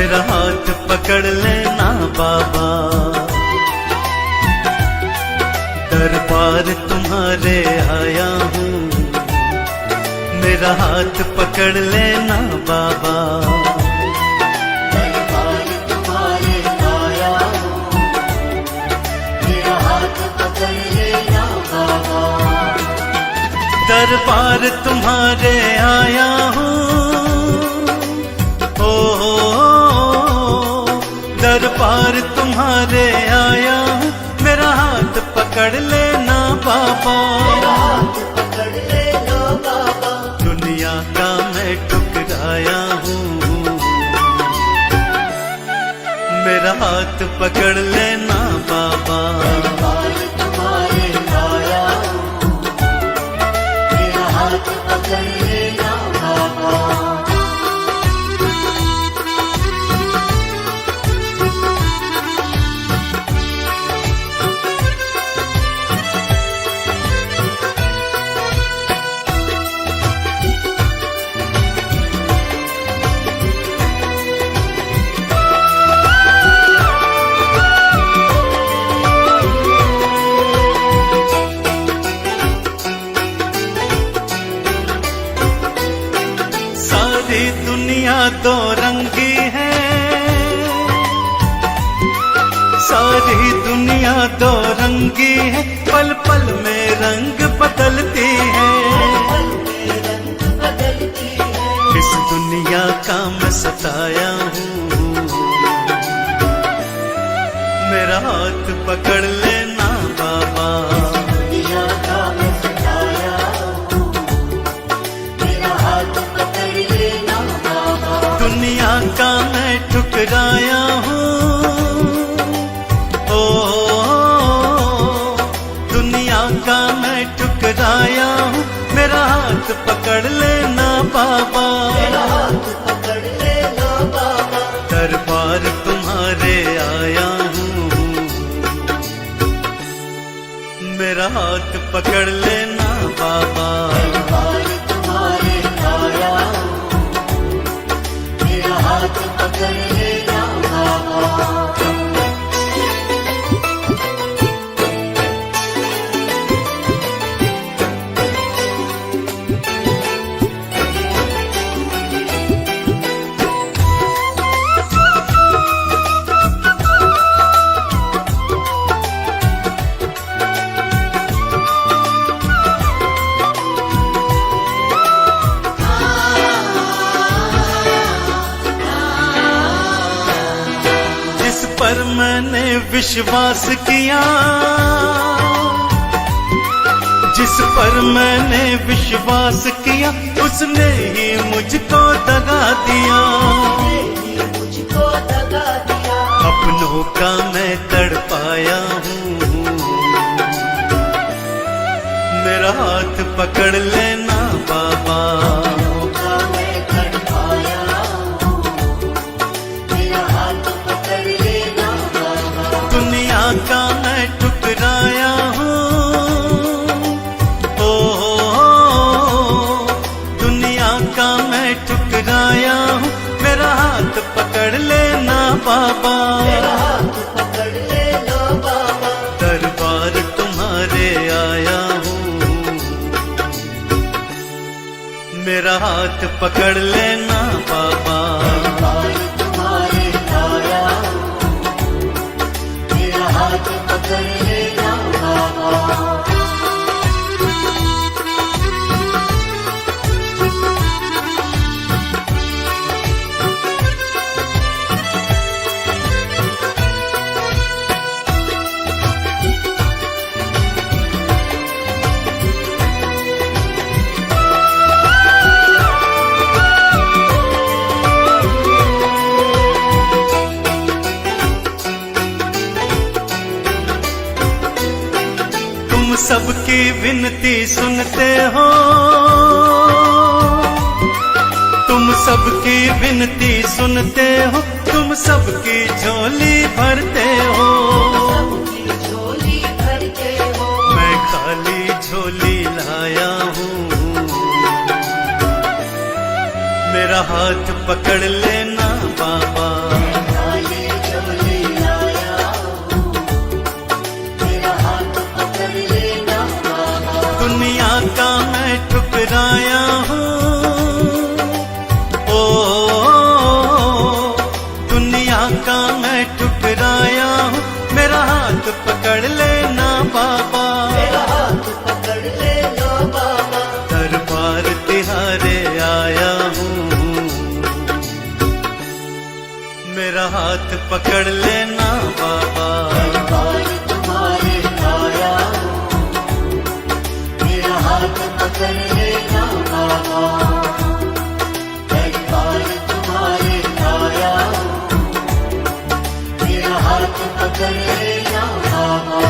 मेरा हाथ पकड़ लेना बाबा, दरबार तुम्हारे आया हूँ। मेरा हाथ पकड़ लेना बाबा, दरबार तुम्हारे आया हूँ। मेरा हाथ पकड़ लेना बाबा, दरबार तुम्हारे आया हूँ। दरबार तुम्हारे आया हूँ। मेरा हाथ पकड़ लेना बाबा, मेरा हाथ पकड़ लेना बाबा, दुनिया का मैं ठुकराया हूँ। मेरा हाथ पकड़ लेना बाबा, दरबार तुम्हारे आया हूँ। मेरा हाथ पकड़ लेना बाबा। सारी दुनिया दो रंगी है, सारी दुनिया दो रंगी है, पल पल में रंग बदलती है। पल में रंग बदलती है, इस दुनिया का मैं सताया हूँ। मेरा हाथ पकड़ लेना बाबा, दुनिया का मैं सताया हूँ। मेरा हाथ पकड़ लेना बाबा, दुनिया का मैं ठुकराया हूँ। ओ दुनिया का मैं ठुकराया हूँ। मेरा हाथ पकड़ लेना बाबा, मेरा हाथ पकड़ लेना बाबा, दरबार तुम्हारे आया हूँ। मेरा हाथ पकड़ लेना बाबा, दरबार तुम्हारे आया हूँ। मेरा हाथ पकड़ लेना बाबा। जिस पर मैंने विश्वास किया, जिस पर मैंने विश्वास किया, उसने ही मुझको दगा दिया। मुझको दगा दिया, अपनों का मैं तड़पाया हूँ। मेरा हाथ पकड़ लेना बाबा, मौका मैं तड़पाया हूँ। मेरा हाथ पकड़ लेना बाबा, दुनिया का मैं ठुकराया हूँ। ओ दुनिया का मैं ठुकराया हूँ। मेरा हाथ पकड़ लेना बाबा, मेरा हाथ पकड़ लेना बाबा, दरबार तुम्हारे आया हूँ। मेरा हाथ पकड़ लेना बाबा, दरबार तुम्हारे आया हूँ। मेरा हाथ पकड़ लेना बाबा। सबकी विनती सुनते हो, तुम सबकी विनती सुनते हो, तुम सबकी झोली भरते हो। सबकी झोली भरते हो, मैं खाली झोली लाया हूँ। मेरा हाथ पकड़ लेना बाबा। खाली झोली आया हूँ, मेरा हाथ पकड़ लेना बाबा। दुनिया का मैं ठुकराया हूँ, ओ दुनिया का मैं ठुकराया हूँ, मेरा हाथ पकड़ लेना बाबा। मेरा हाथ पकड़ लेना बाबा। दरबार तिहारे आया हूँ, मेरा हाथ पकड़ लेना बाबा। दरबार तुम्हारे आया हूँ, मेरा हाथ पकड़ लेना बाबा। दरबार तुम्हारे आया हूँ, मेरा हाथ पकड़ लेना बाबा।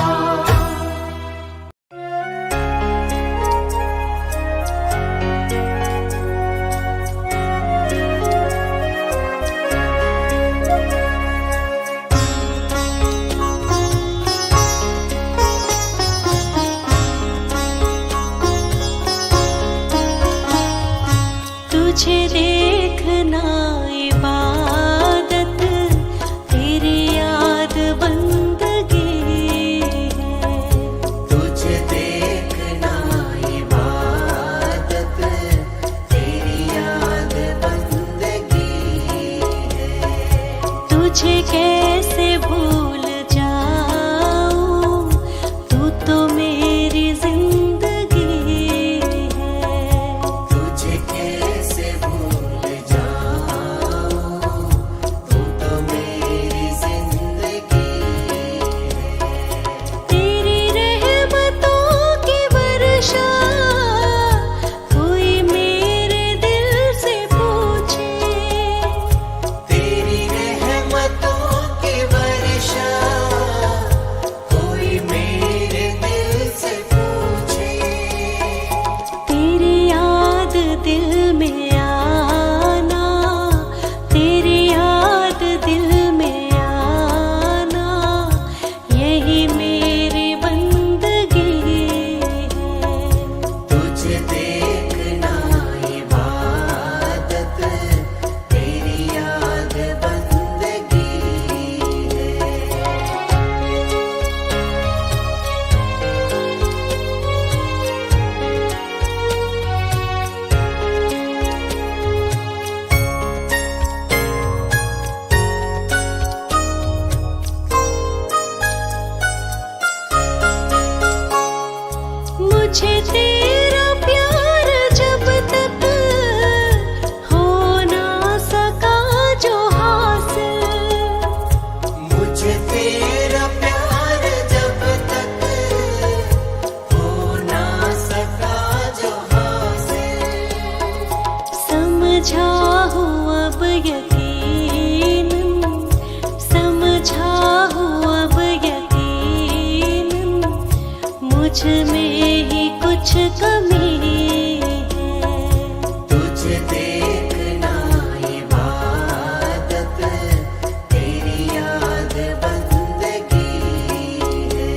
तुझे देखना इबादत, तेरी याद बंदगी है। तुझे देखना इबादत, तेरी याद बंदगी है। तुझे कैसे भूल जाऊं, तू तो मेरी जिंदगी है। तुझे कैसे भूल जाऊं, तू तो मेरी जिंदगी है। तेरी रहमतों की वर्षा कोई मेरे दिल से पूछे। तेरी रहमतों की वर्षा कोई मेरे दिल से पूछे। तेरी याद दिल में आना, तेरी याद दिल में आना, यही मेरी बंदगी है। तुझे देखना इबादत, तेरी याद बंदगी है। मुझे तेरा प्यार जब तक हो ना सका जो हासिल, मुझे तेरा प्यार जब तक हो ना सका जो हासिल। समझा हूँ अब यकीन, समझा हूँ अब यकीन, मुझ में ही कुछ कमी है। तुझे देखना इबादत, तेरी याद बंदगी है।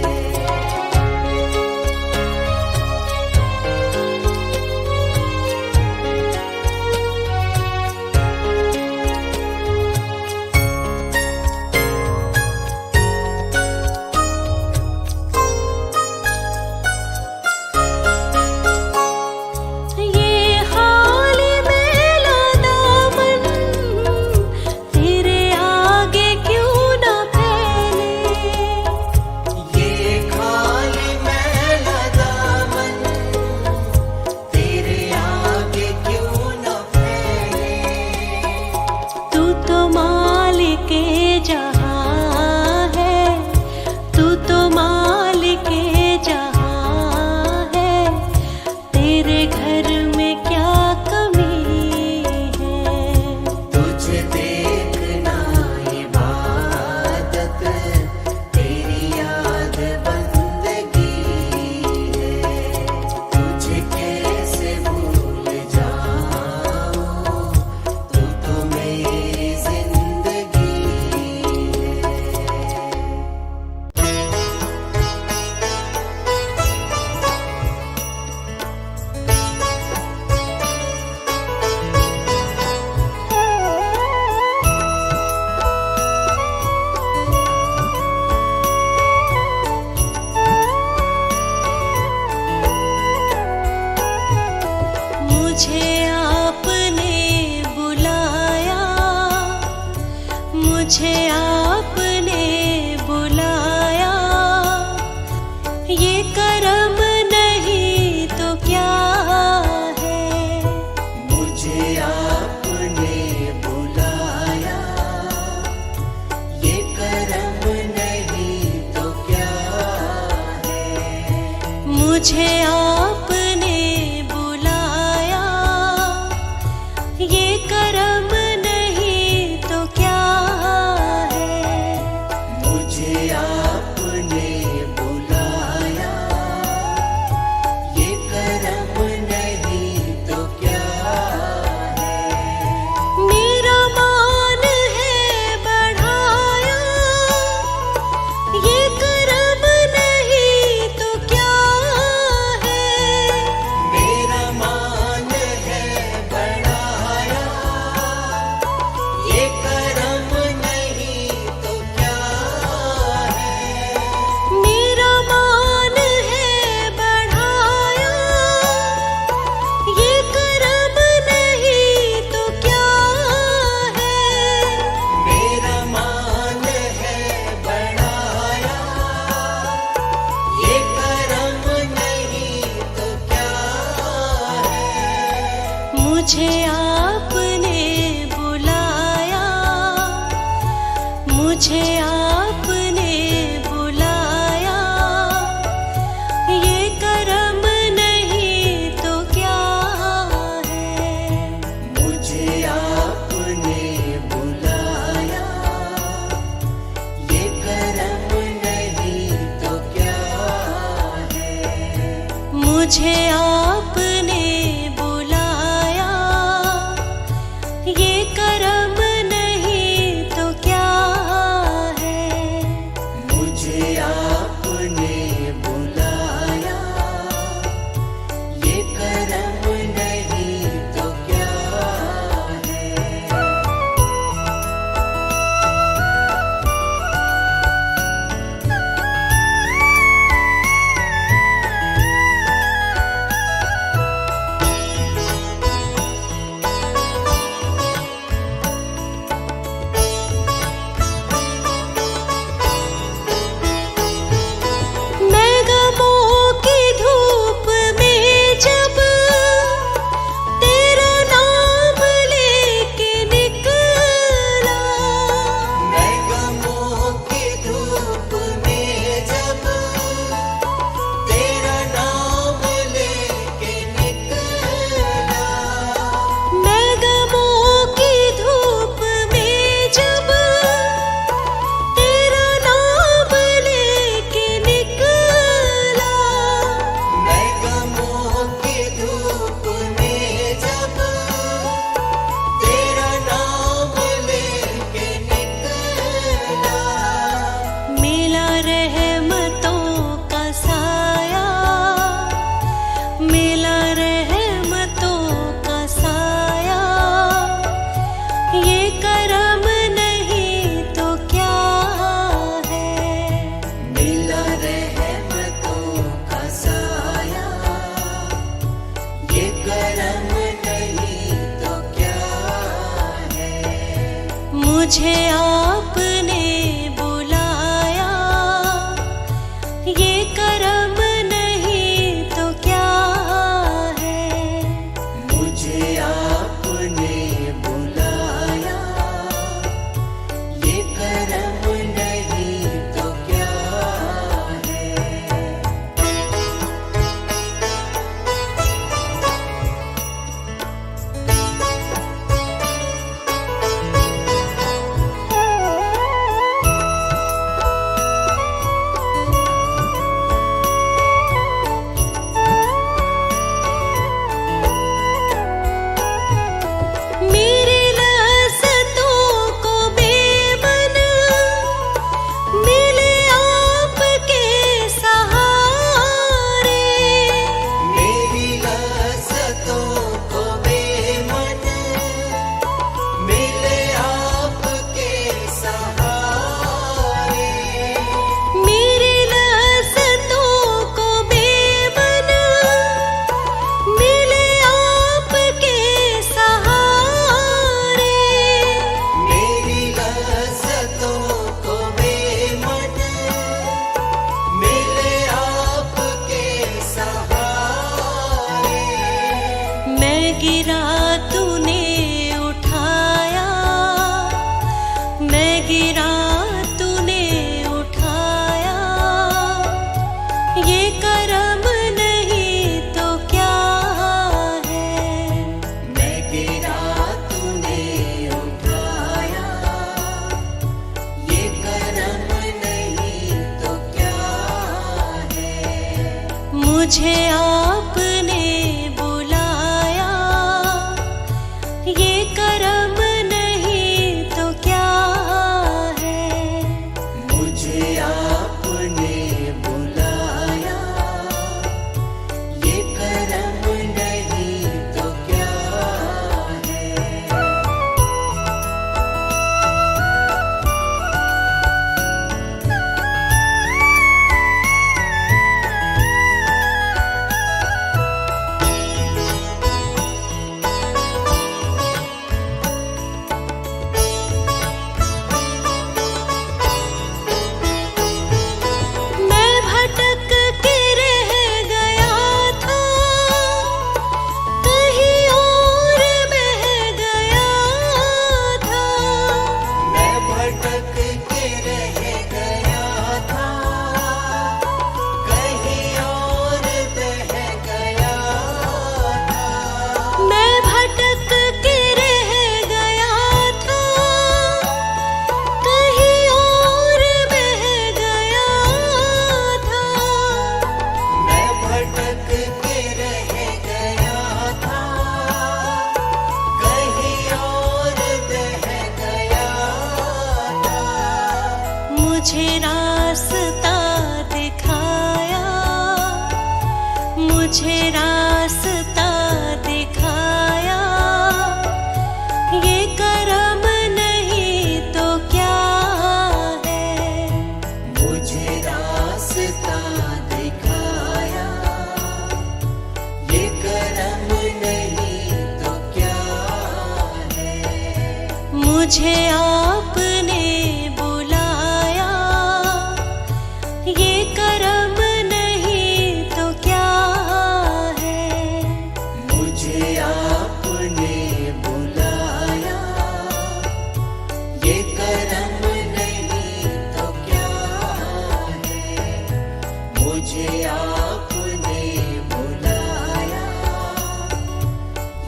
मुझे आपने बुलाया, मुझे आपने बुलाया, ये करम नहीं तो क्या है। मुझे आपने बुलाया, ये करम नहीं तो क्या है। मुझे आपने बुलाया, ये करम नहीं तो क्या है। मुझे आपने बुलाया, ये करम नहीं तो क्या है। मेरा मान है बढ़ाया, ये करम नहीं तो क्या है। मेरा मान है बढ़ाया, ये करम नहीं तो क्या है। मेरा मान है बढ़ाया, ये करम नहीं तो क्या है। मेरा मान है बढ़ाया, ये करम नहीं तो क्या है। मुझे आपने बुलाया, मुझे आपने बुलाया, ये करम नहीं तो क्या है। मुझे आपने बुलाया, ये करम नहीं तो क्या है। मुझे आपने बुलाया, ये करम नहीं तो क्या है। मुझे आपने बुलाया, ये करम नहीं तो क्या है। मैं गमों की धूप में जब तेरा नाम लेके निकला, मैं गमों की धूप में जब तेरा नाम लेके निकला। मैं गमों की धूप में जब तेरा नाम लेके निकला, मैं गमों की धूप में जब तेरा नाम लेके निकला। मिला रहमतों का साया, मिला रहमतों का साया, ये करम नहीं तो क्या है। मिला रहमतों का साया, ये करम नहीं तो क्या है। मुझे आपने बुलाया, ये करम नहीं तो क्या है। मुझे आपने बुलाया, ये करम नहीं तो क्या है। गिरा तूने उठाया, मैं गिरा तूने उठाया, ये करम नहीं तो क्या है। मैं गिरा तूने उठाया, ये करम नहीं तो क्या है। मुझे आपने बुलाया, ये करम नहीं तो क्या है। मुझे आपने बुलाया, ये करम नहीं तो क्या है। मैं भटक के रह गया था, कहीं और बह गया था। मैं भटक के रह गया था, कहीं और बह गया था। मैं भटक के रह गया था, कहीं और बह गया था। मैं भटक के रह गया था, कहीं और बह गया था। मुझे रास्ता दिखाया, मुझे रास्ता दिखाया, ये करम नहीं तो क्या है। मुझे रास्ता दिखाया, ये करम नहीं तो क्या है। मुझे आपने बुलाया, ये करम नहीं तो क्या है। मुझे आपने बुलाया, ये करम नहीं तो क्या है। मुझे आपने बुलाया,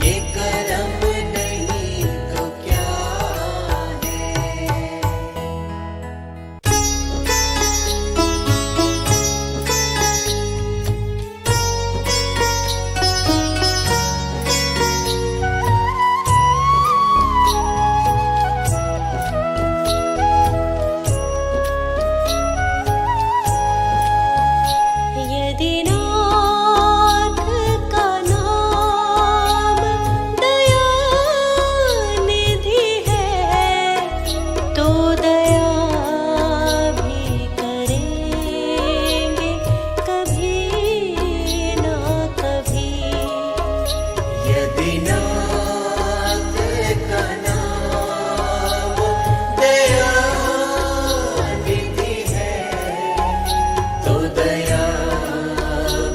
ये करम नहीं तो क्या है। यदि नाथ का नाम दयानिधि है, तो दया भी करेंगे कभी ना कभी। यदि नाथ का नाम दयानिधि है, तो दया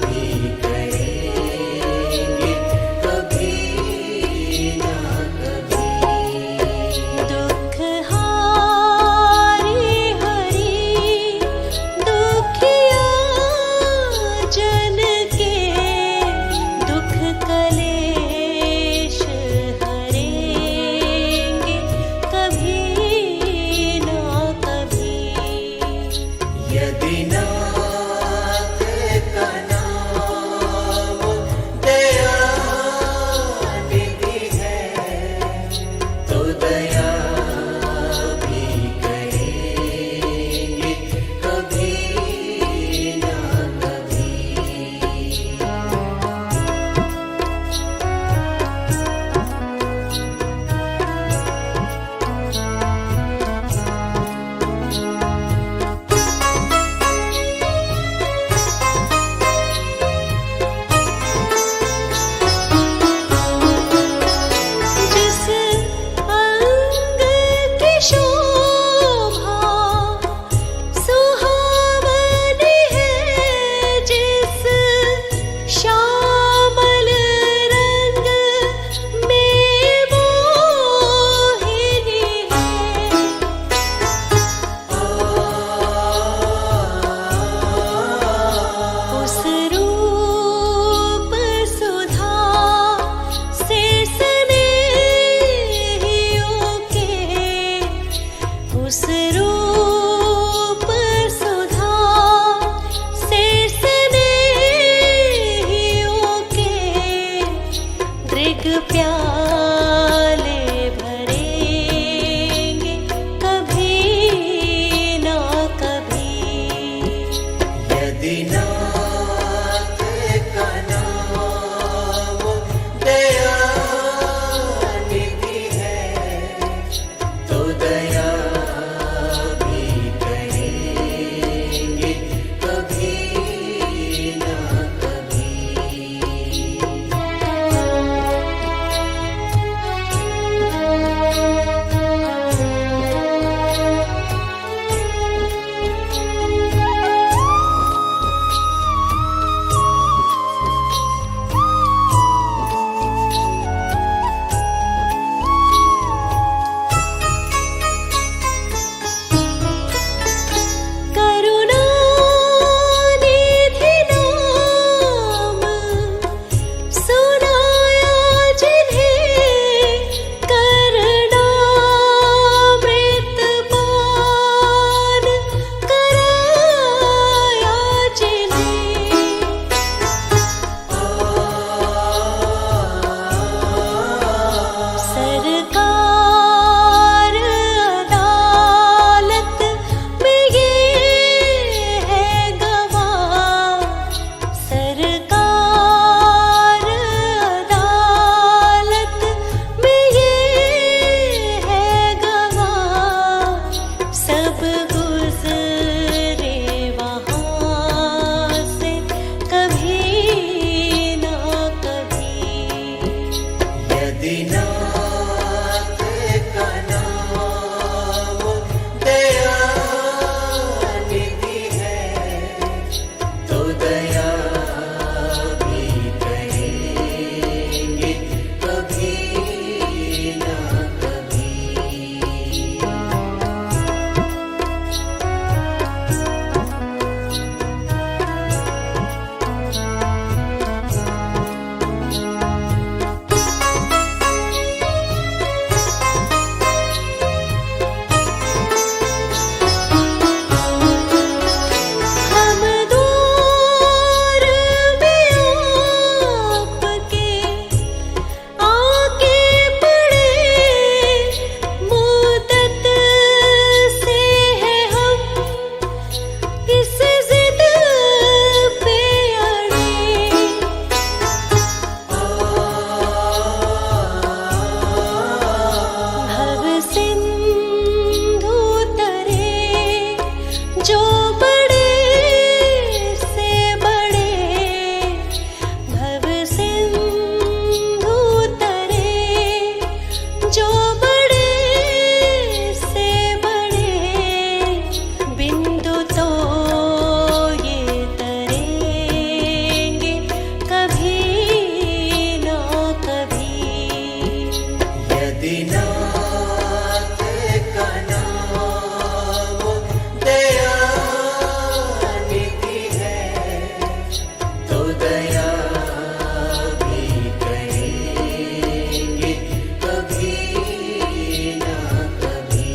भी करेंगे कभी ना कभी। दुख हारी हरि दुखिया जन के, दुख कलेश प्याले भरेंगे कभी ना कभी। यदि नाथ का नाम दयानिधि है तो दया भी करेंगे कभी ना कभी। करुणानिधि नाम सुनाया जिन्हें करणामृत पान कराया जिन्हें। सरकार अदालत में ये है गवाह। सरकार अदालत में ये है गवाह। सब गुज़रे वहाँ से कभी ना कभी। यदि नाथ का नाम दयानिधि है तो दया भी करेंगे कभी ना कभी। हम दूर में आपके आके पड़े मुद्दत से है हम इस जिद पे अड़े। भव सिंधु तरे जो बड़े से बड़े। भव सिंधु तरे जो बड़े से बड़े। बिंदु तो ये तरेंगे कभी ना कभी। यदि नाथ का नाम दयानिधि है तो दया भी करेंगे कभी ना कभी।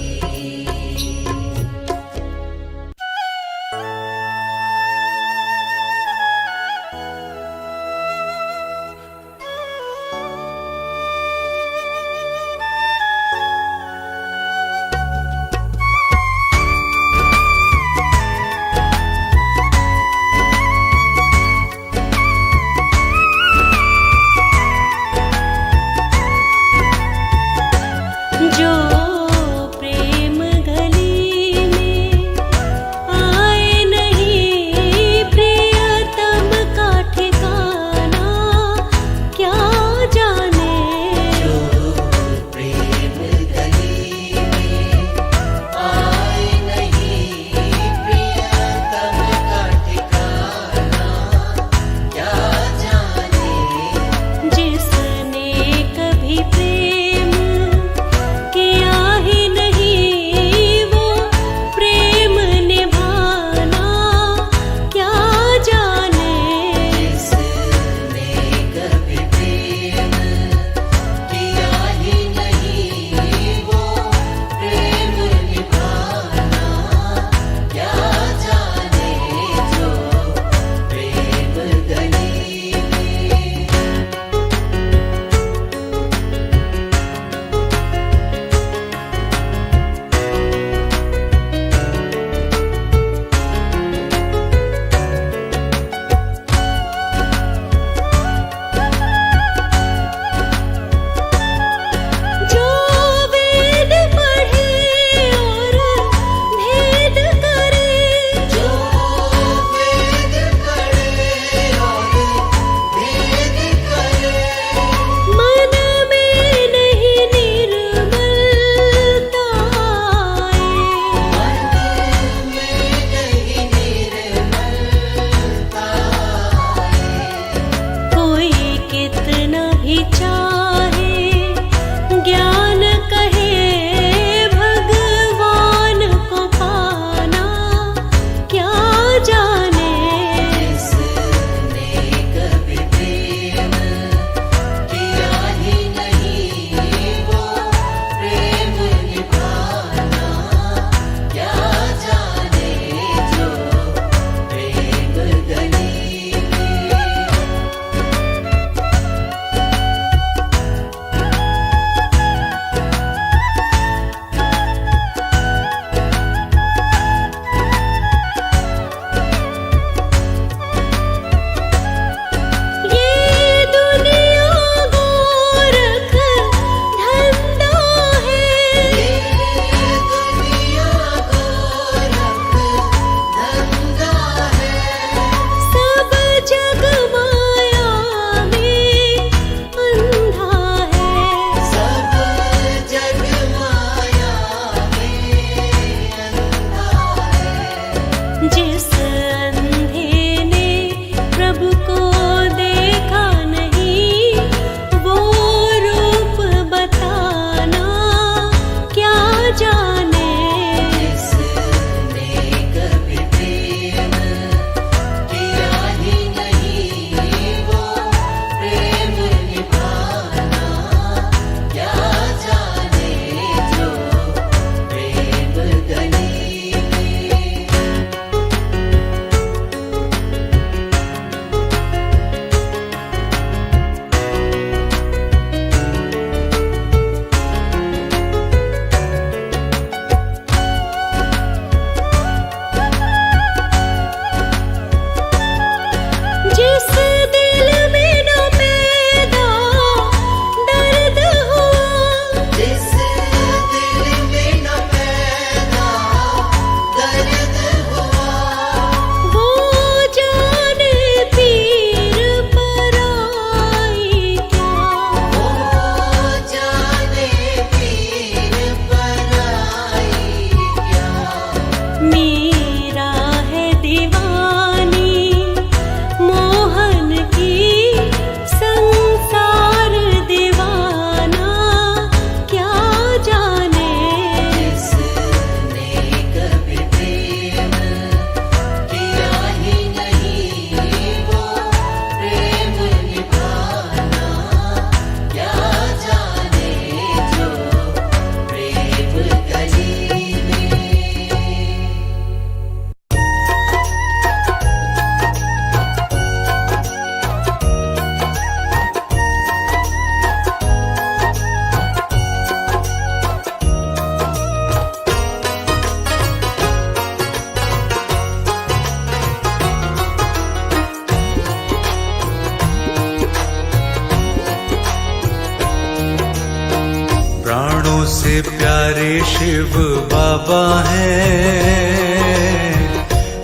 से प्यारे शिव बाबा हैं,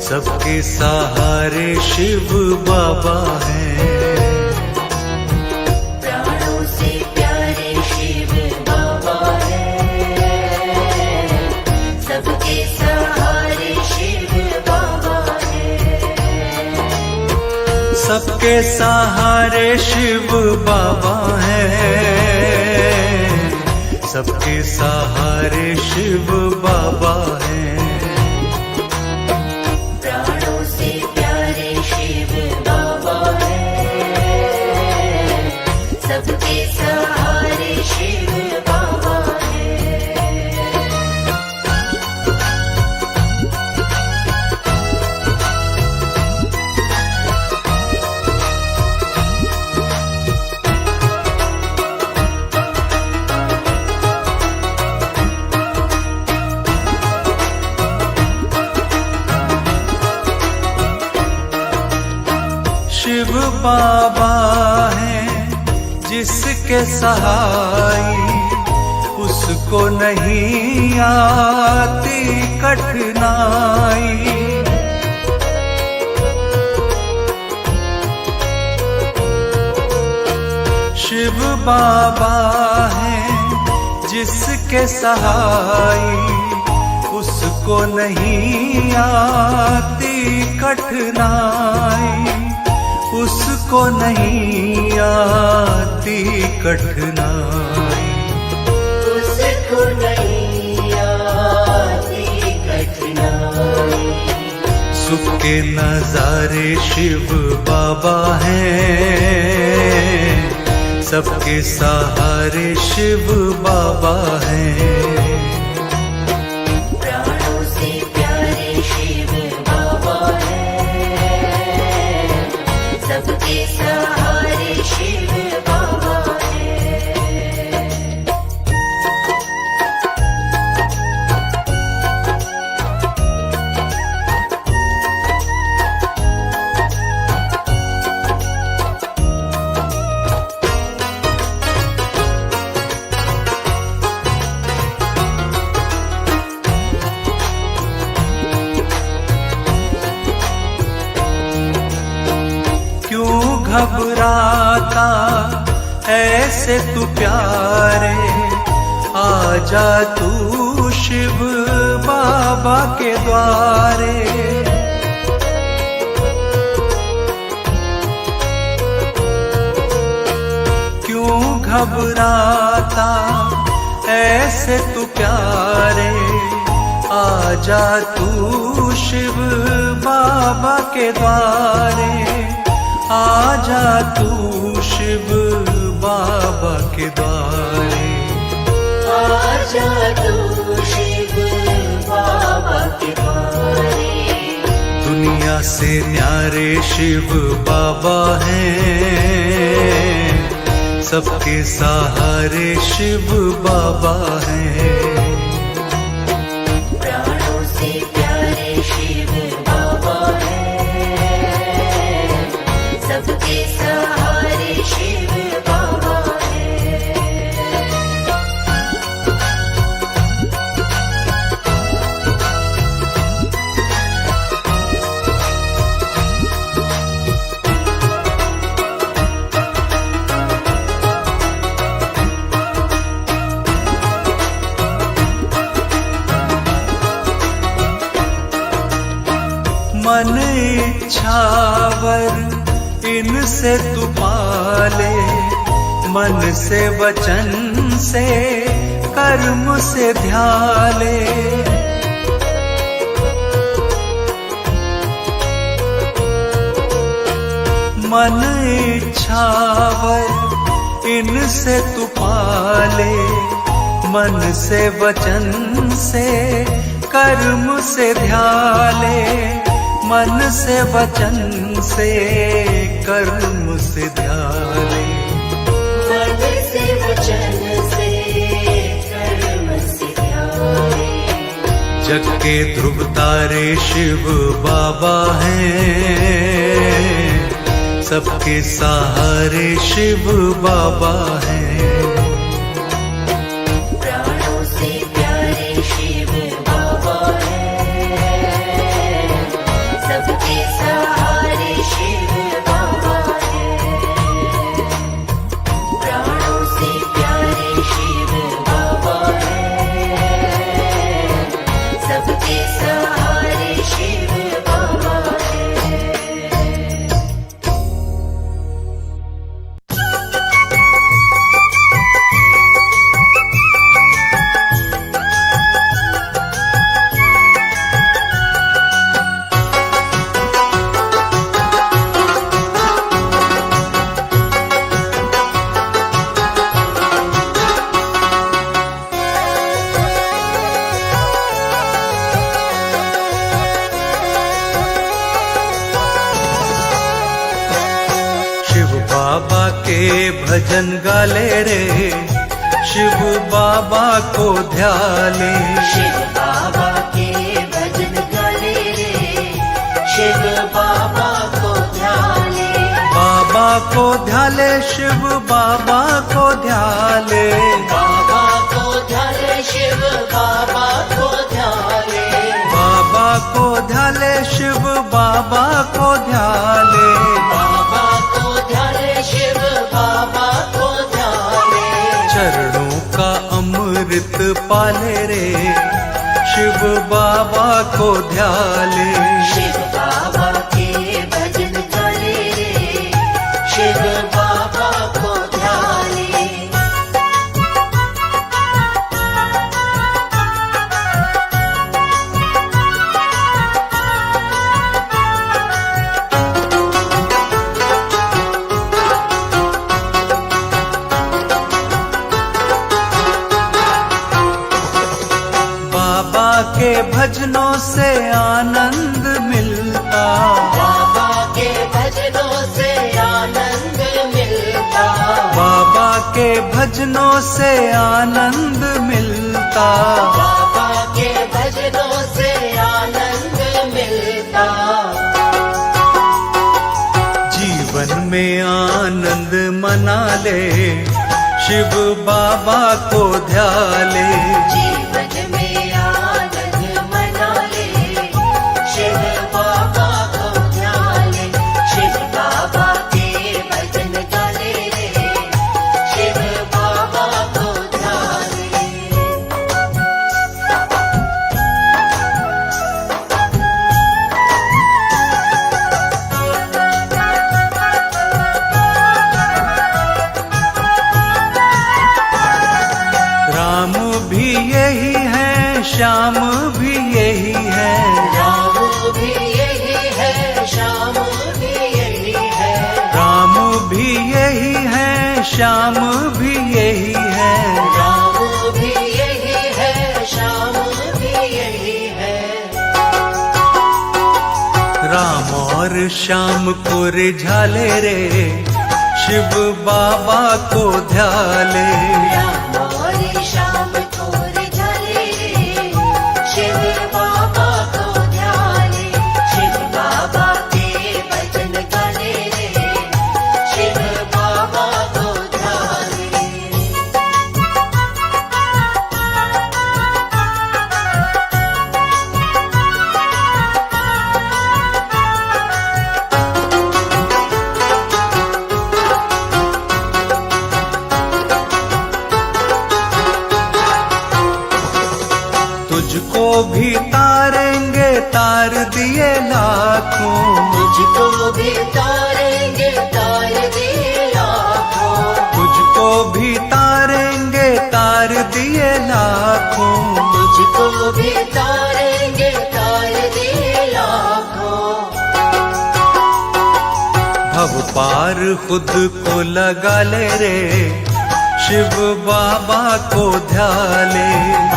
सबके सहारे शिव बाबा हैं। प्राणों से प्यारे शिव बाबा हैं, सबके सहारे शिव बाबा हैं। सबके सहारे शिव बाबा हैं, सबके सहारे शिव बाबा हैं। प्राणों से प्यारे शिव बाबा हैं, सबके सहारे शिव बाबा हैं। शिव बाबा हैं जिसके सहाय उसको नहीं आती कठिनाई। शिव बाबा हैं जिसके सहाय उसको नहीं आती कठिनाई, उसको नहीं आती कठिनाई। उसको नहीं आती कठिनाई। सुख के नजारे शिव बाबा हैं, सबके सहारे शिव बाबा हैं। प्राणों से प्यारे शिव बाबा हैं, सबके सहारे शिव बाबा हैं। क्यों घबराता ऐसे तू प्यारे, आजा तू शिव बाबा के द्वारे। क्यों घबराता ऐसे तू प्यारे, आजा तू शिव बाबा के द्वारे। आजा तू शिव बाबा के द्वारे। आजा तू शिव बाबा के द्वारे। दुनिया से न्यारे शिव बाबा हैं, सबके सहारे शिव बाबा हैं। प्राणों से प्यारे शिव बाबा हैं, सबके सहारे शिव बाबा हैं। मन इच्छावर इनसे तू पाले, मन से वचन से कर्म से ध्याले। मन इच्छावर इनसे तू पाले, मन से वचन से कर्म से ध्याले। मन से वचन से कर्म से ध्याले। मन से वचन से कर्म से ध्याले। जग के ध्रुव तारे शिव बाबा हैं, सबके सहारे शिव बाबा हैं। प्राणों भजन गाले रे, शिव बाबा को ध्याले। शिव बाबा के भजन गाले रे, शिव बाबा को ध्याले। बाबा को ध्याले, शिव बाबा को ध्याले। बाबा को ध्याले, शिव बाबा को ध्याले। बाबा को ध्याले, शिव बाबा को ध्याले। बाबा को ध्याले, शिव बाबा को ध्याले। चरणों का अमृत पाले रे, शिव बाबा को ध्याले। शिव बाबा के भजन गाले रे, शिव बाबा को ध्याले। बाबा के भजनों से आनंद मिलता। बाबा के भजनों से आनंद मिलता। बाबा के भजनों से आनंद मिलता। बाबा के भजनों से आनंद मिलता। जीवन में आनंद मना ले, शिव बाबा को ध्याले। जीवन में आनंद मना ले, शिव बाबा को ध्याले। शिव बाबा के भजन गाले रे, शिव बाबा को ध्याले। राम भी यही है, श्याम भी यही है। राम भी यही है, श्याम भी यही है। राम भी यही है, श्याम भी यही है। राम भी यही है, श्याम भी यही है। राम और श्याम को रिझाले रे, शिव बाबा को ध्याले। राम और श्याम को रिझाले रे, शिव बाबा को ध्याले। शिव बाबा के भजन गाले रे, शिव बाबा को ध्याले। तुझको भी तारेंगे, तार दिए लाखों। मुझको भी तारेंगे, तार दिए लाखों। तुझको भी तारेंगे, तार दिए लाखों। मुझको भी तारेंगे, तार दिए लाखों। भव पार खुद को लगा ले रे, शिव बाबा को ध्याले।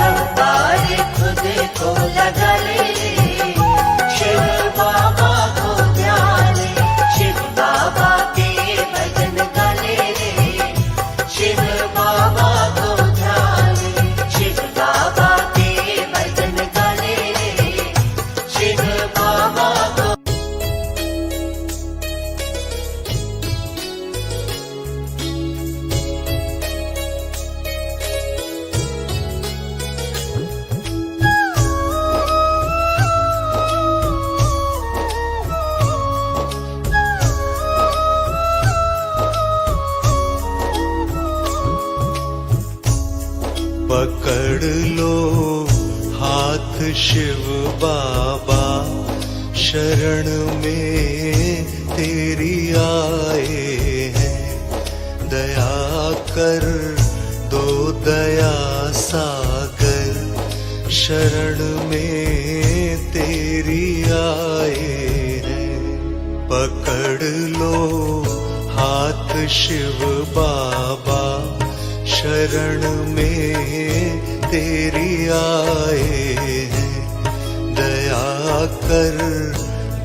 अवतार खुद को लगा ले, शिव बाबा को ध्याले। शिव बाबा के भजन गाले रे, शिव बाबा को ध्याले। शिव बाबा के भजन गाले रे, शिव बाबा को। पकड़ लो हाथ शिव बाबा, शरण में तेरी आए हैं। दया कर दो दया सागर, शरण में तेरी आए हैं। पकड़ लो हाथ शिव बाबा, शरण में तेरी आए हैं। दया कर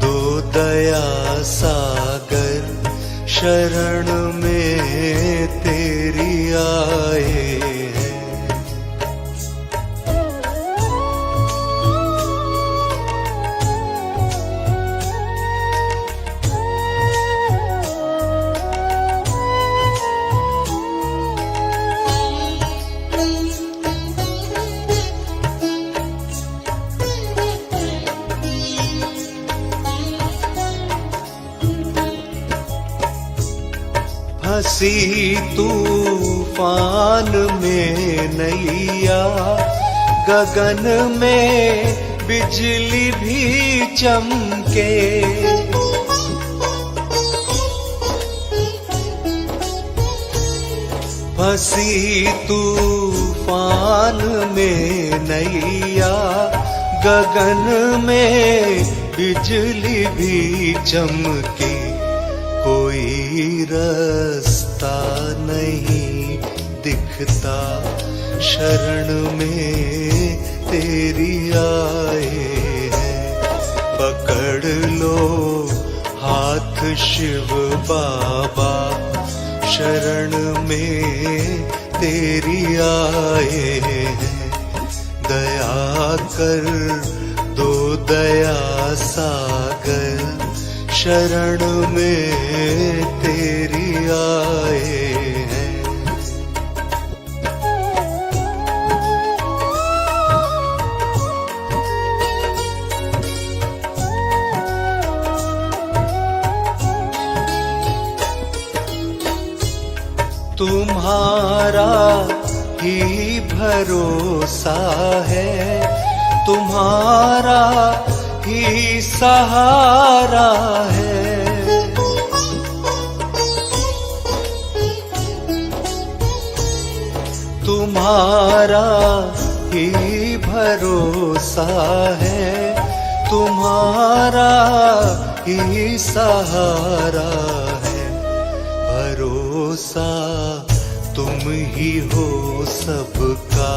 दो दया सागर, शरण में तेरी आए हैं। हंसी तूफान में नैया, गगन में बिजली भी चमके। हंसी तूफान में नैया, गगन में बिजली भी चमके। कोई रास्ता नहीं दिखता, शरण में तेरी आए हैं। पकड़ लो हाथ शिव बाबा, शरण में तेरी आए हैं। दया कर दो दया सागर, शरण में तेरी आए हैं। तुम्हारा ही भरोसा है, तुम्हारा ही सहारा है। तुम्हारा ही भरोसा है, तुम्हारा ही सहारा है। भरोसा तुम ही हो सबका,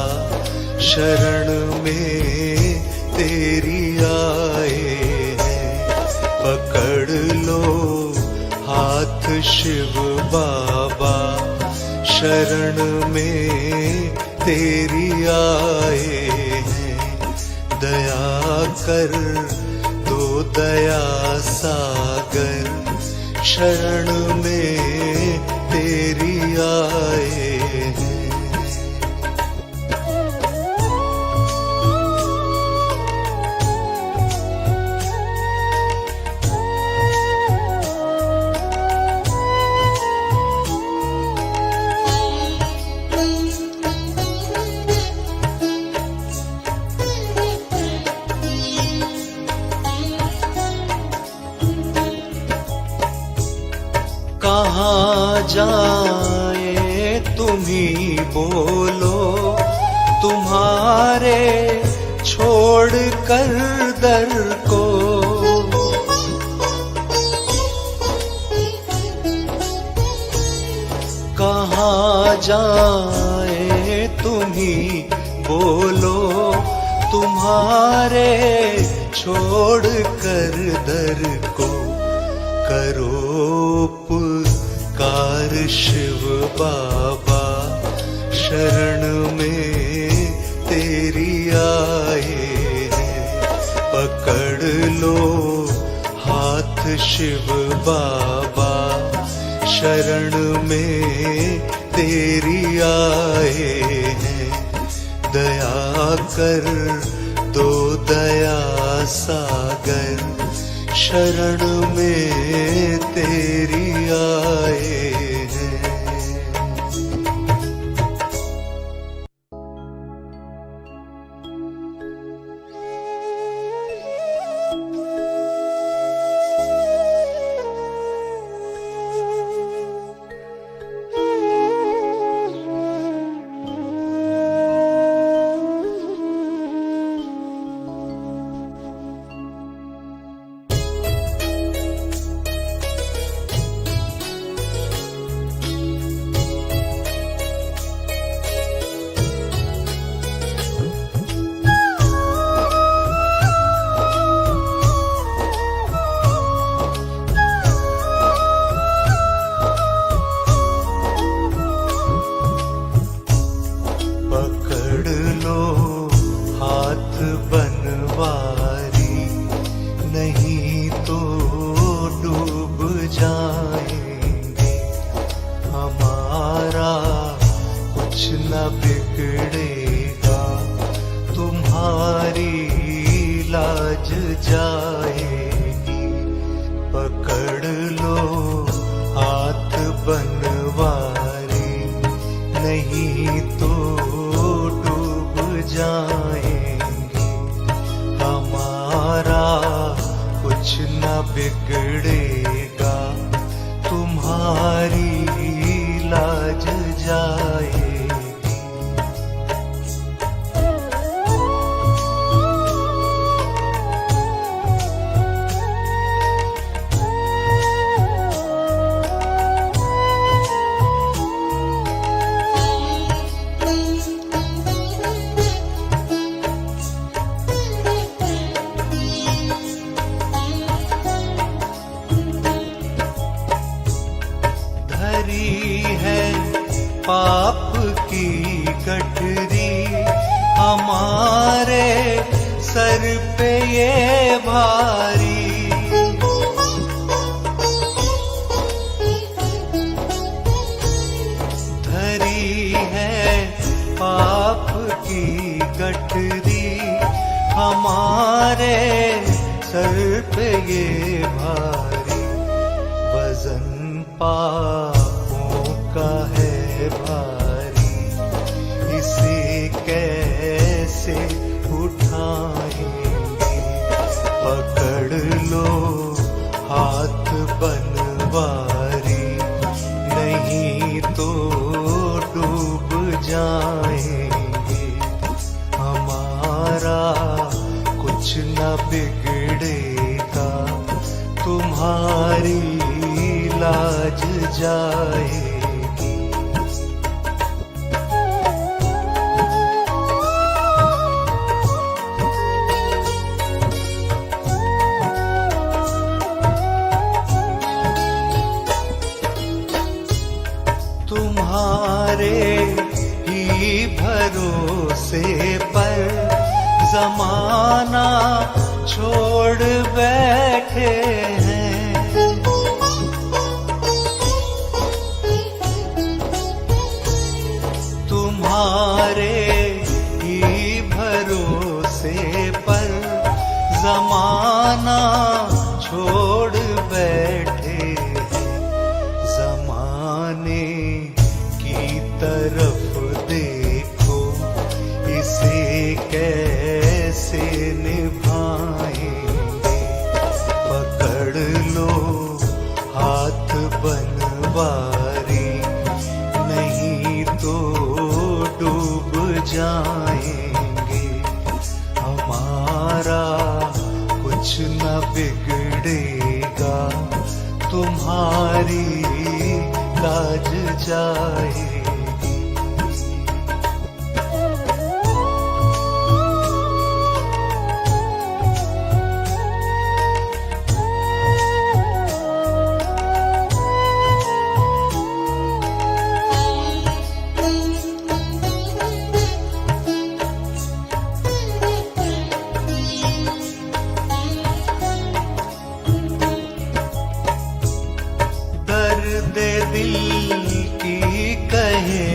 शरण में तेरी आए हैं। पकड़ लो हाथ शिव बाबा, शरण में तेरी आए हैं। दया कर दो दया सागर, शरण में तेरी आए हैं। कहाँ जाए तुम ही बोलो, तुम्हारे छोड़ कर दर को। कहाँ जाए तुम ही बोलो, तुम्हारे छोड़ कर दर को। करो पुकार शिव बाबा, शरण में तेरी आए हैं। पकड़ लो हाथ शिव बाबा, शरण में तेरी आए हैं। दया कर दो दया सागर, शरण में तेरी आए हैं। बिगड़ेगा, तुम्हारी लाज जाएगी। पकड़ लो हाथ बनवारी, नहीं तो डूब जाएंगे। हमारा कुछ न बिगड़ेगा, तुम्हारी लाज जाएगी। पाप की गठरी हमारे सर पे ये भारी, धरी है पाप की गठरी हमारे सर पे ये भारी। वजन पापों का है भारी, इसे कैसे उठाएंगे। पकड़ लो हाथ बनवारी, नहीं तो डूब जाएंगे। हमारा कुछ न बिगड़ेगा, तुम्हारी लाज जाएगी। तुम्हारे ही भरोसे पर जमाना छोड़ बैठे हैं। तुम्हारे ही भरोसे पर जमाना छोड़ बैठे हैं। जमाने की तरफ देखो, इसे कैसे निभाएंगे। पकड़ लो हाथ बनवारी, नहीं तो डूब जाएंगे। हमारा कुछ न बिगड़ेगा, तुम्हारी लाज जाएगी। दर्द दिल की कहे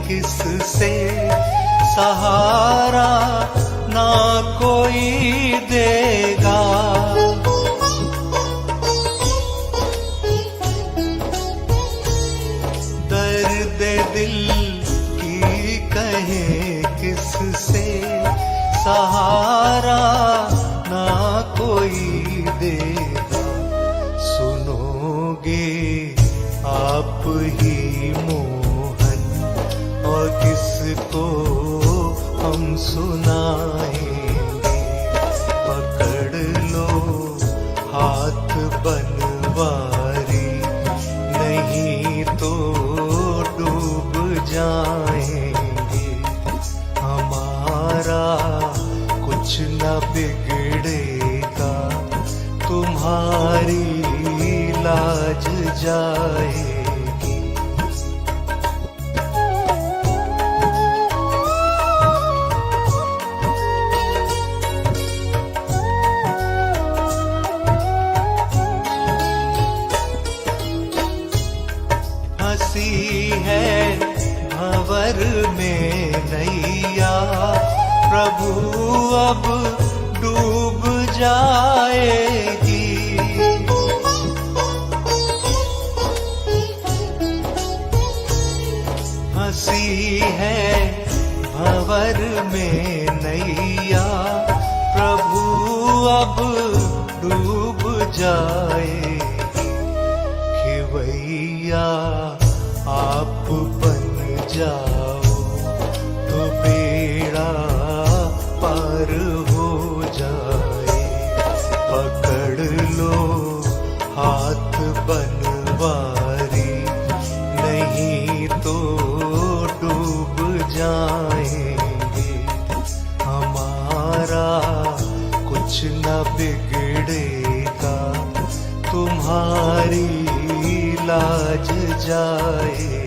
किससे, सहारा ना कोई देगा। दर्द दिल की कहे किससे, सहारा ना कोई देगा। सुनोगे आप ही मोहन, और किसको हम सुनाएंगे। पकड़ लो हाथ बनवारी, नहीं तो डूब जाएंगे। हमारा कुछ न बिगड़ेगा, तुम्हारी लाज जाएगी। हंसी है भंवर में जाएगी। हंसी है भंवर में नैया, प्रभु अब डूब जाएगी। खेवैया आप बन जाओ तो बेड़ा पार हो जाए। पकड़ लो हाथ बनवारी, नहीं तो डूब जाएंगे। हमारा कुछ न बिगड़ेगा, तुम्हारी लाज जाएगी।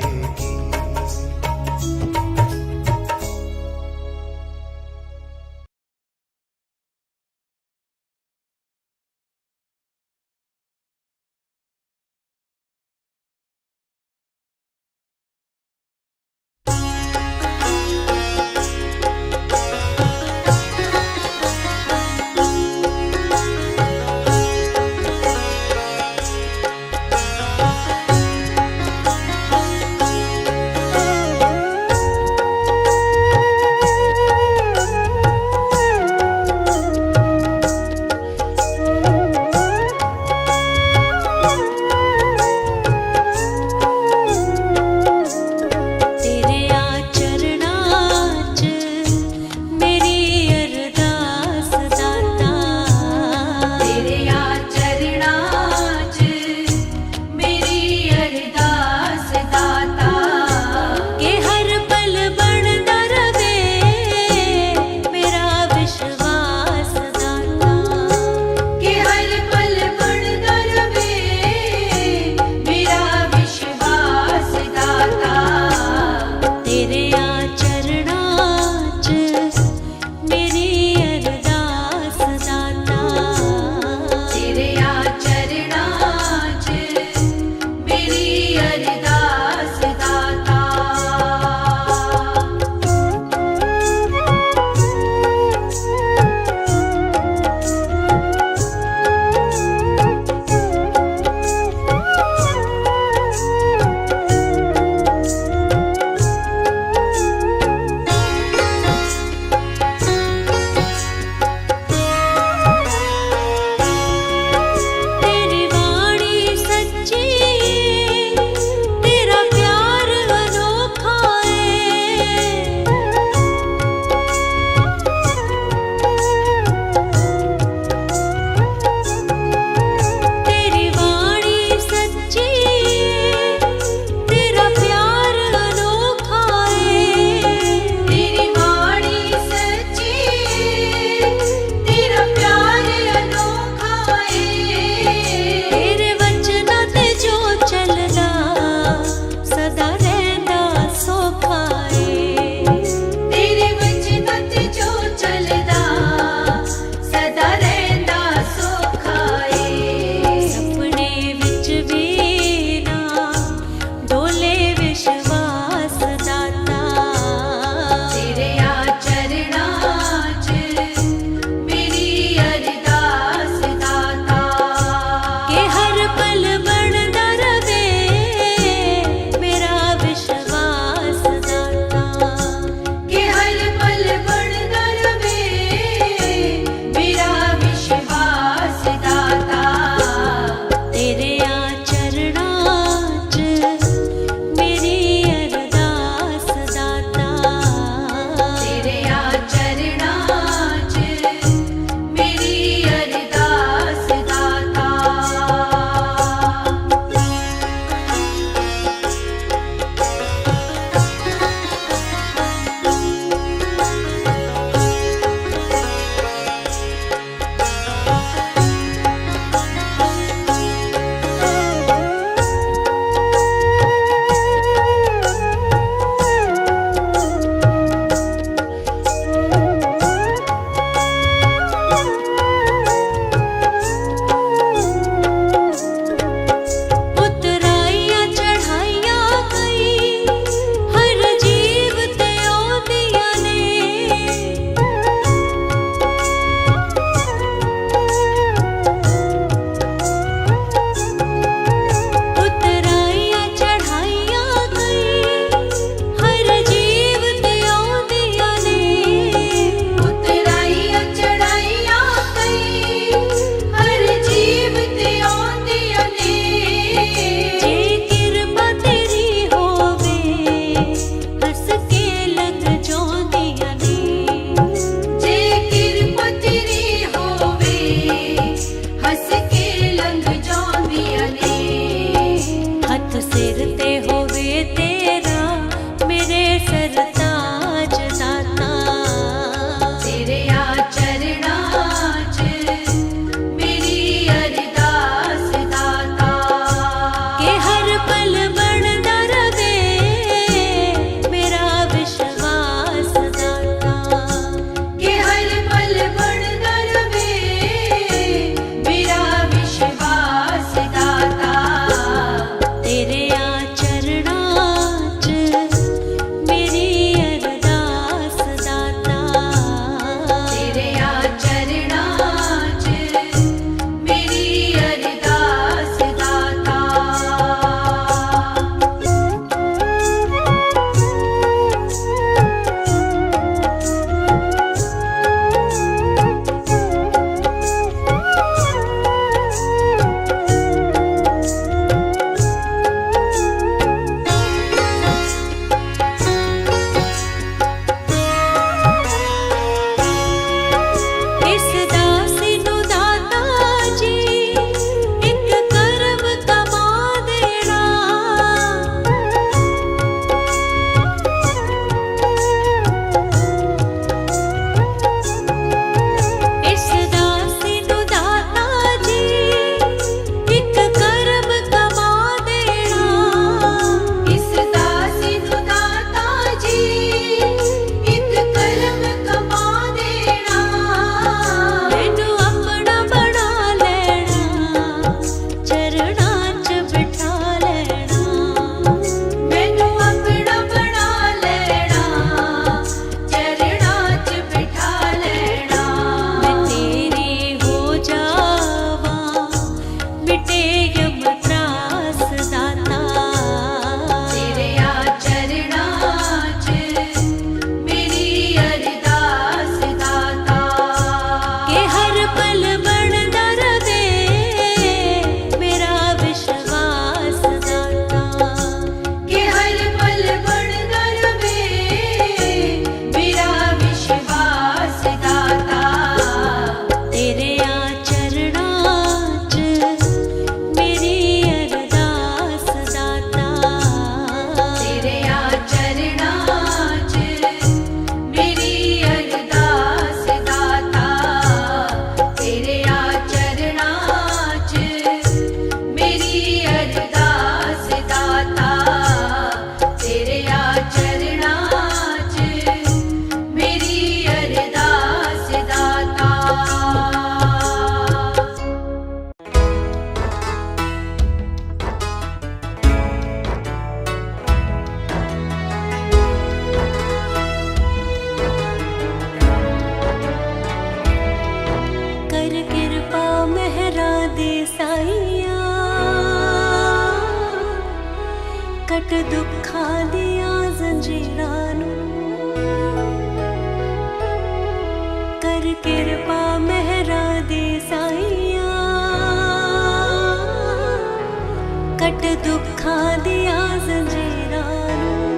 कट दुखां दियां जंजीरां नूं।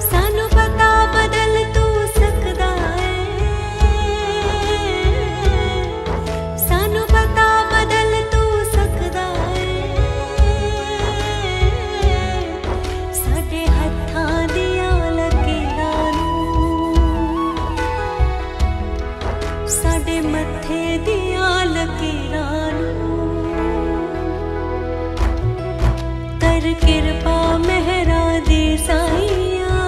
सानू पता बदल तू सकदा है, सानू पता बदल तू सकदा है। साडे हत्थां दियां लकीरां नूं, साडे मत्थे दियां लकीरां नूं। कर किरपा मेहरा दी साईया,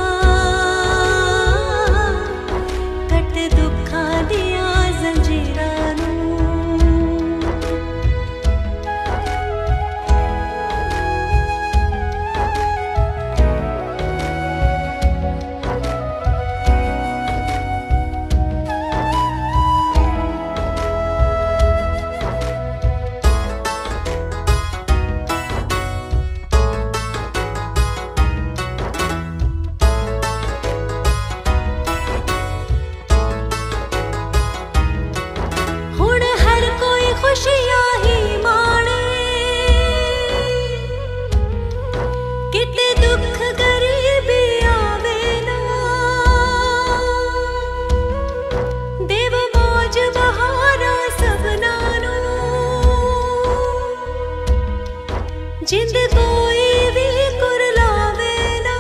कट दुखां दियां जंजीरां नूं। हुण हर कोई खुशियां ही माणे, किते दुख गरीबी आवे ना। देव मौज बहारा सबना नूं, जिंद कोई भी कुरलावे ना।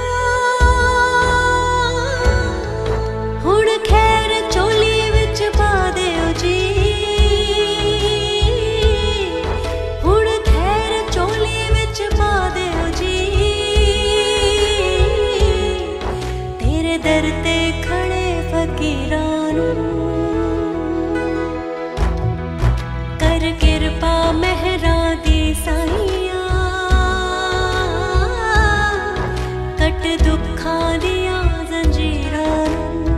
हुण खैर चोली विच पा दिओ जी, हुण खैर चोली विच पा दिओ जी। तेरे दर ते खड़े फकीरां नूं, कर किरपा मेहरा दी साईया, कट दुखां दियां जंजीरां नूं।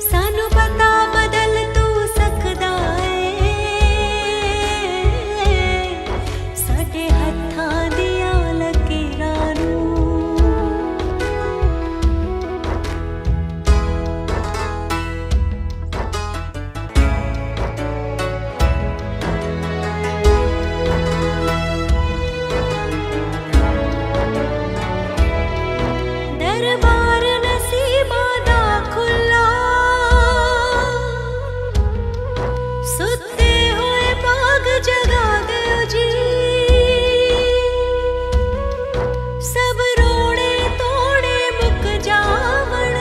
सानू पता बदल तू सकदा है, साडे हत्थां दियां लकीरां नूं। दरबार नसीबां दा खुला, सुत्ते होए भाग जगा दिओ जी। सब रोड़े तोड़े मुक जावण,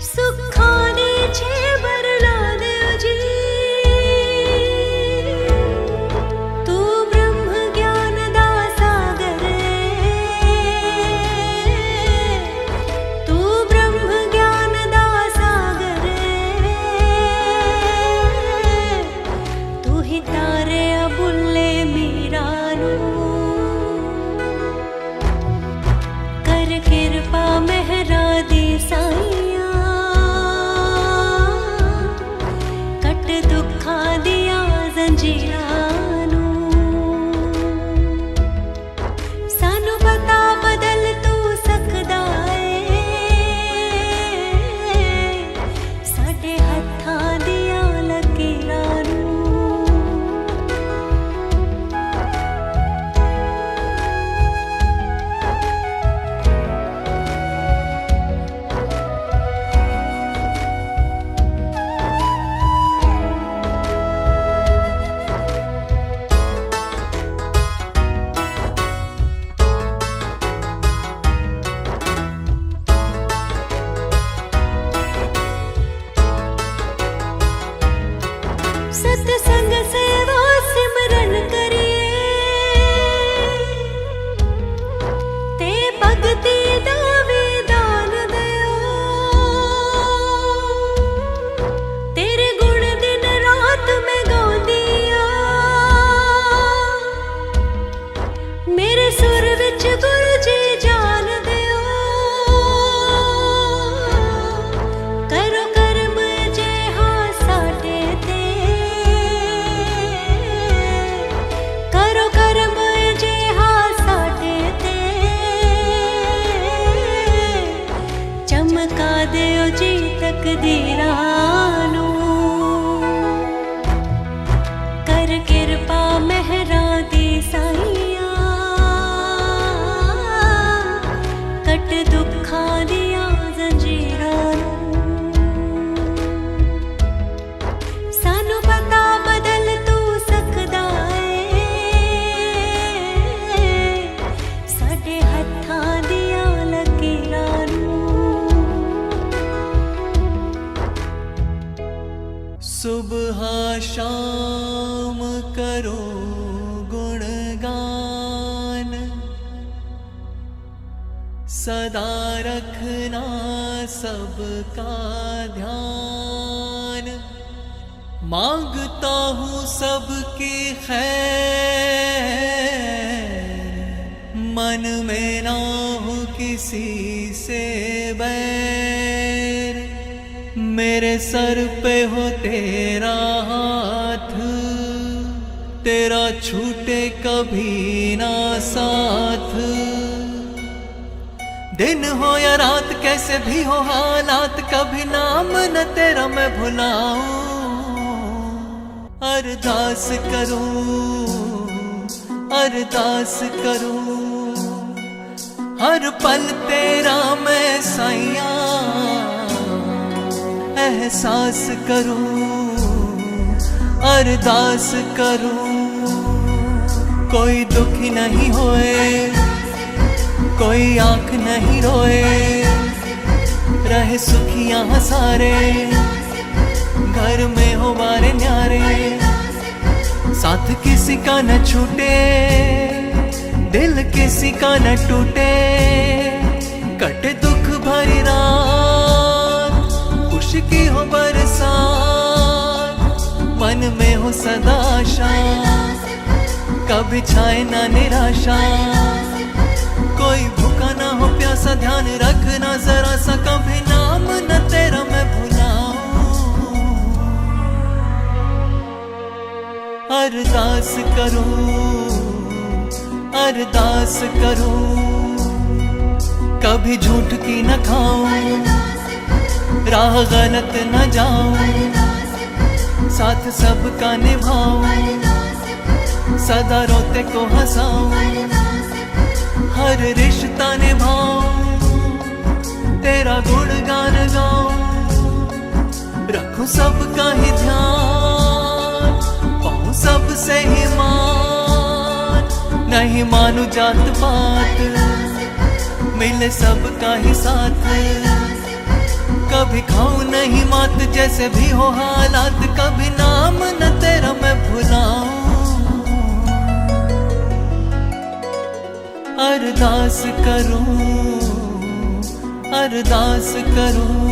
सुखां दी छेबर ला दिओ जी। तू ब्रह्म ज्ञान दा सागर है, तू ब्रह्म ज्ञान दा सागर है। तू ही तारे बुल्ले मीरा नूं, कर किरपा मेहरा दी साईया, कट दुखां दियां जंजीरां नूं। सानू पता बदल तू सकदा है, साडे हत्थां दियां लकीरां नूं। सत्संग सेवा सिमरन करिए, ते भगती दा विधान दिओ। तेरे गुण दिन रात मैं गाउंदियां, मेरे सुर विच गुरु जी जान दिओ। करो कर्म जिहा साडे ते, करो कर्म जिहा साडे ते। चमका दिओ जी तकदीरां नूं, शाम करो गुणगान, सदा रखना सबका ध्यान। मांगता हूँ सबकी खैर, मन में ना हो किसी से बैर। मेरे सर पे हो तेरा हाथ, तेरा छूटे कभी ना साथ। दिन हो या रात कैसे भी हो हालात, कभी नाम न तेरा मैं भुलाऊं। अरदास करूं, अरदास करूं, हर पल तेरा मैं साईया एहसास करूं। अरदास करूं, कोई दुखी नहीं होए, कोई आंख नहीं रोए, रहे सुखियां सारे, घर में हो बारे न्यारे। साथ किसी का न छूटे, दिल किसी का न टूटे, कटे दुख भरी रात, खुशी की हो बरसात, मन में हो सदा आशा, कभी छाए ना निराशा। कोई भूखा ना हो प्यासा, ध्यान रखना जरा सा, कभी नाम न तेरा मैं भुलाऊं। अरदास करूं, अरदास करूं, कभी झूठ की न खाऊं, राह गलत न जाऊं, साथ सबका निभाऊं, सदा रोते को हंसाऊं, हर रिश्ता निभाऊं, तेरा गुणगान गाऊं। रखूं सबका ही ध्यान, पाऊं सबसे ही मान, नहीं मानू जात पात, मिले सबका ही साथ। कभी खाऊं नहीं मात जैसे भी हो हालात, कभी नाम न तेरा मैं भुलाऊं। अरदास करूं, अरदास करूं,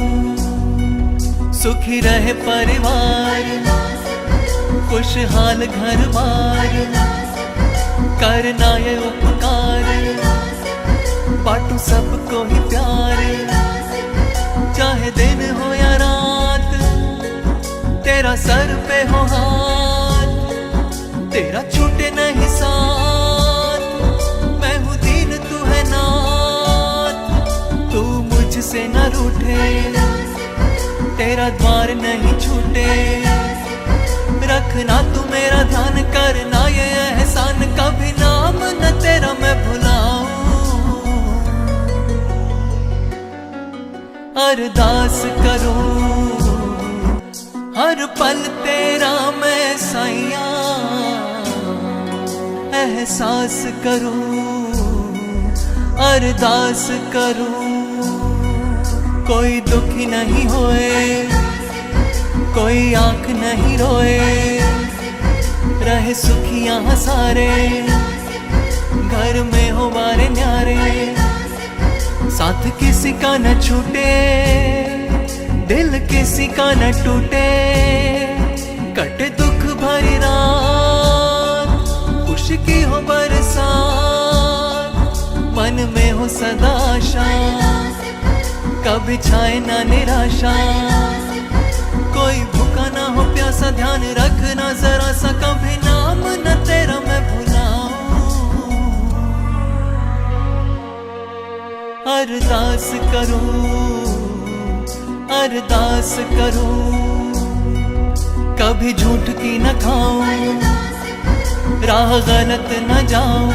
सुखी रहे परिवार, खुशहाल घर बार, करना ये उपकार, बांटू सबको ही प्यार। चाहे दिन हो या रात, तेरा सर पे हो हाथ, तेरा छूटे नहीं साथ। मैं हूँ दीन तू है नाथ, तू मुझसे न रूठे, तेरा द्वार नहीं छूटे। रखना तू मेरा ध्यान, करना ये एहसान, कभी नाम न तेरा मैं भुलाऊं। अरदास करूं, हर पल तेरा मैं साईया एहसास करूं। अरदास करूं, कोई दुखी नहीं होए, कोई आंख नहीं रोए, रहे सुखियां सारे, घर में हो बारे न्यारे। साथ किसी का न छूटे, दिल किसी का न टूटे, कटे दुख भरी रात, खुशी की हो बरसात, मन में हो सदा आशा, कभी छाए ना निराशा। कोई भूखा ना हो प्यासा, ध्यान रखना जरा सा, कभी नाम न तेरा मैं भुलाऊं। अरदास करूं, अरदास करूं, कभी झूठ की न खाऊं, राह गलत न जाऊं,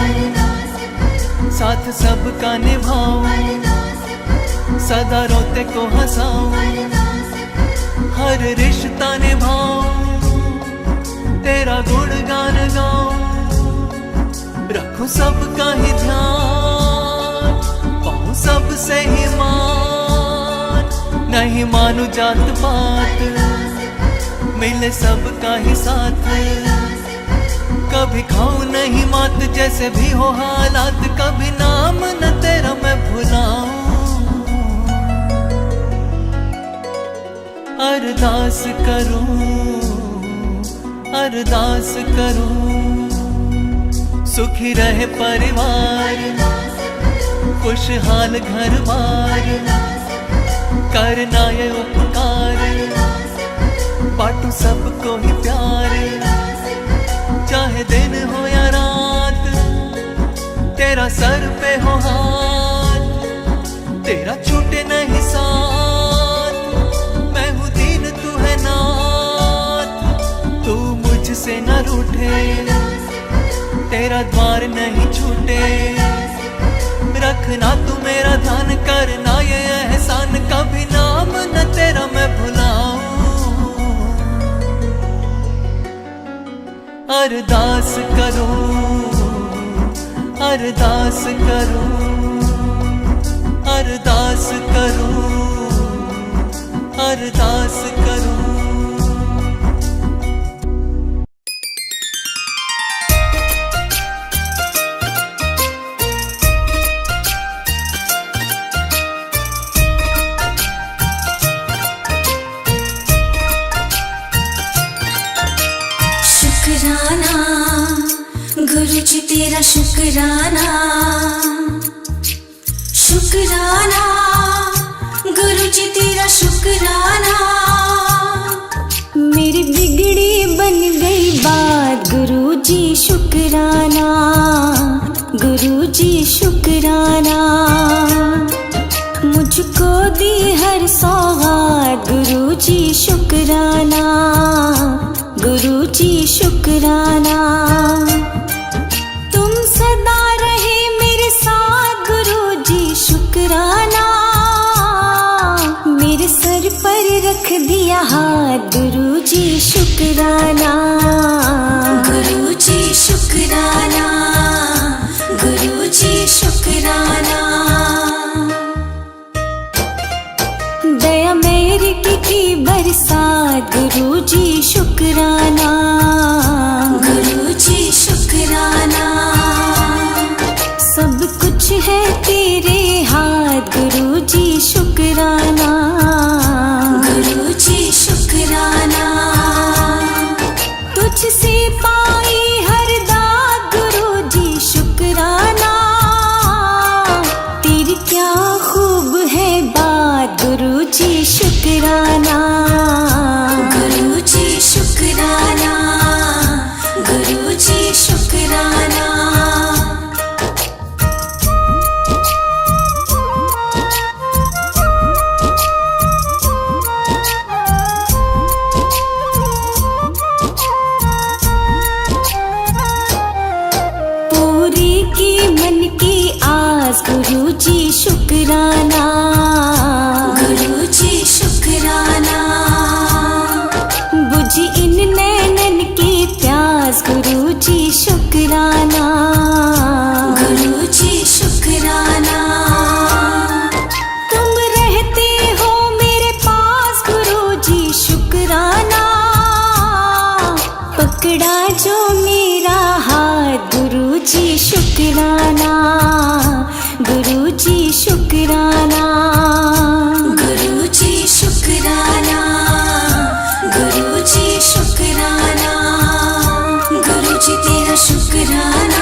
साथ सबका निभाऊं, सदा रोते को हंसाऊं, हर रिश्ता निभाऊं, तेरा गुणगान गाऊं। रखूं सबका ही ध्यान, पाऊं सबसे ही मान, नहीं मानू जात पात, मिले सबका ही साथ। कभी खाऊं नहीं मात जैसे भी हो हालात, कभी नाम न तेरा मैं भुलाऊं। अरदास करूं, अरदास करूं, सुखी रहे परिवार, खुशहाल घर बार, करना ये उपकार, बांटू सबको ही प्यार। चाहे दिन हो या रात, तेरा सर पे हो हाथ, तेरा छूटे नहीं साथ। मैं हूँ दीन तू है नाथ, तू मुझसे न रूठे, तेरा द्वार नहीं छूटे। रखना तू मेरा ध्यान, करना ये एहसान, कभी नाम न तेरा मैं भुलाऊं। अरदास करूं, अरदास करूं, अरदास करूं, अरदास करूं। शुक्राना गुरु जी तेरा शुक्राना, शुक्राना गुरु जी तेरा शुक्राना। मेरी बिगड़ी बन गई बात, गुरु जी शुक्राना, गुरु जी शुक्राना। मुझको दी हर सौगात, गुरु जी शुक्राना, गुरु जी शुक्राना। तुम सदा रहे मेरे साथ, गुरु जी शुक्राना। मेरे सर पर रख दिया हाथ, गुरु जी शुक्राना, गुरु जी शुक्राना, गुरु जी शुक्राना। दया मेरी की बरसात, गुरु जी शुक्राना, गुरु जी शुक्राना। सब कुछ है तेरे हाथ, गुरु जी शुक्राना, गुरु जी शुक्राना। तुझसे पाई हर दात, गुरु जी शुक्राना। तेरी क्या खूब है बात, गुरु जी शुक्राना, गुरु जी शुक्राना, गुरु जी शुक्राना। पूरी की मन की आस, गुरु जी शुक्राना, गुरु जी शुक्राना। बुझी इन नैनन की प्यास, गुरु जी शुक्राना, गुरु जी शुक्राना। तुम रहते हो मेरे पास, गुरु जी शुक्राना। पकड़ा जो मेरा हाथ, गुरु जी शुक्राना, गुरु जी शुक्राना, गुरु जी शुक्राना, गुरु जी शुक्राना, गुरु जी तेरा शुक्राना।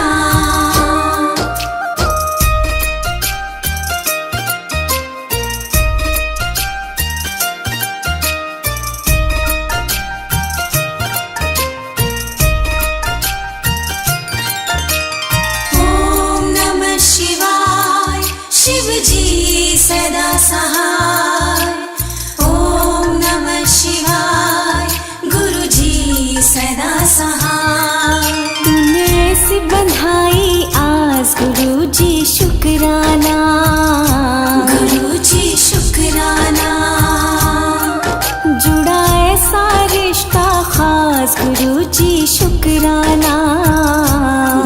ओम नमः शिवाय, शिव जी सदा सहाय। ओम नमः शिवाय, गुरु जी सदा सहाय। तूने ऐसी बंधाई आस, गुरु जी शुक्राना, गुरु जी शुक्राना। जुड़ा ऐसा रिश्ता खास, गुरु जी शुक्राना,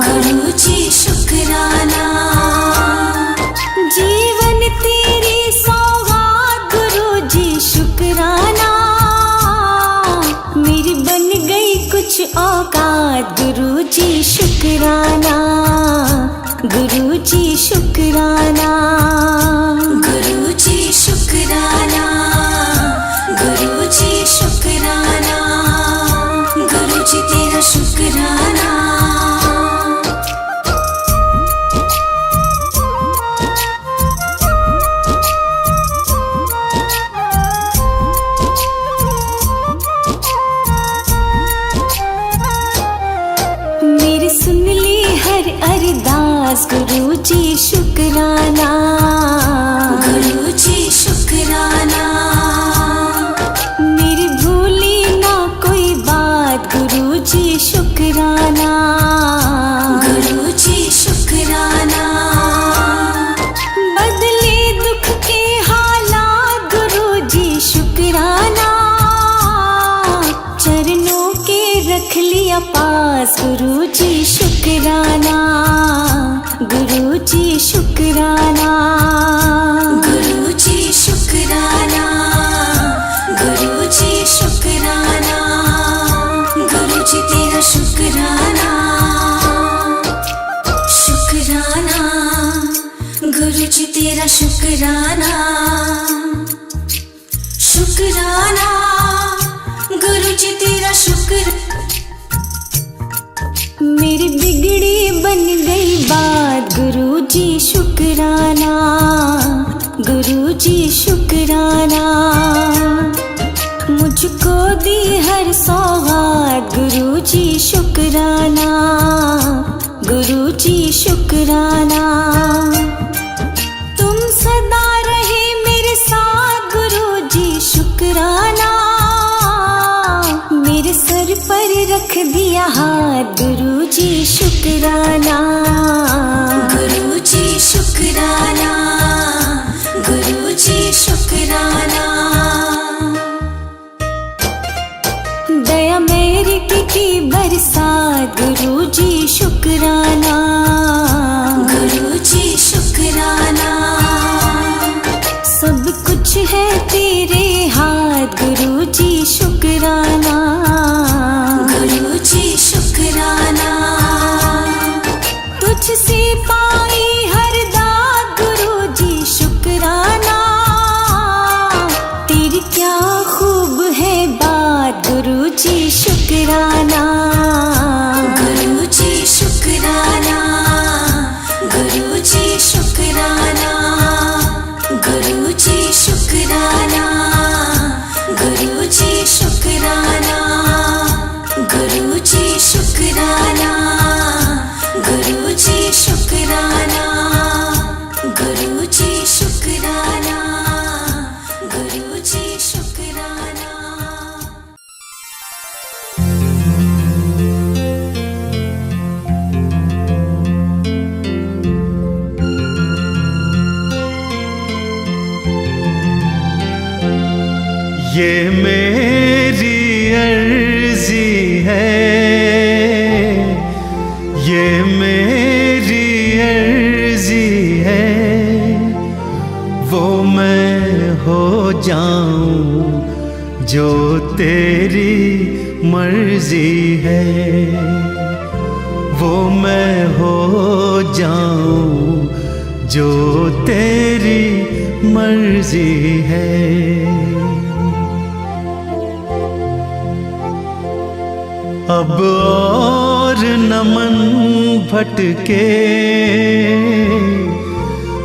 गुरु जी शुक्राना। जीवन तेरी सौगात, गुरु जी शुक्राना। मेरी जी शुक्राना, गुरु जी शुक्राना, गुरु जी शुक्राना, गुरु जी शुक्राना, गुरु जी तेरा शुक्राना। मेरी सुन ली हर अरदास, गुरु जी शुक्राना, गुरु जी शुक्राना। मेरी भूली ना कोई बात, गुरु जी शुक्राना, गुरु जी शुक्राना। बदले दुख के हालात, गुरु जी शुक्राना। चरणों के रख लिया पास, गुरु जी शुक्राना, गुरु जी शुक्राना, गुरु जी शुक्राना, गुरु जी शुक्राना, गुरु जी तेरा शुक्राना। शुक्राना, गुरु जी तेरा शुक्राना, शुक्राना, गुरु जी तेरा शुक्र। मेरी बिगड़ी बन गई बात, गुरु जी शुक्राना, गुरु जी शुक्राना। मुझको दी हर सौगात, गुरु जी शुक्राना, गुरु जी शुक्राना। तुम सदा रहे मेरे साथ, गुरु जी शुक्राना। मेरे सर पर रख दिया हाथ, गुरु जी शुक्राना, गुरु जी शुक्राना, गुरु जी शुक्राना। दया मेरी की बरसात, गुरु जी शुक्राना, गुरु जी शुक्राना। सब कुछ है तेरे हाथ, गुरु जी शुक्राना, गुरु जी शुक्राना। तुझसे पाई हर दात, गुरु जी शुक्राना। तेरी क्या खूब है बात, गुरु जी शुक्राना, गुरु जी शुक्राना, गुरु जी शुक्राना, गुरु जी शुक्राना, गुरु जी शुक्राना, गुरु जी शुक्राना, गुरु जी शुक्राना, गुरु जी शुक्राना, गुरु जी शुक्राना। ये मेरी अर्जी है, ये मेरी अर्जी है, वो मैं हो जाऊं जो तेरी मर्जी है, वो मैं हो जाऊं जो तेरी मर्जी है। अब और न मन भटके,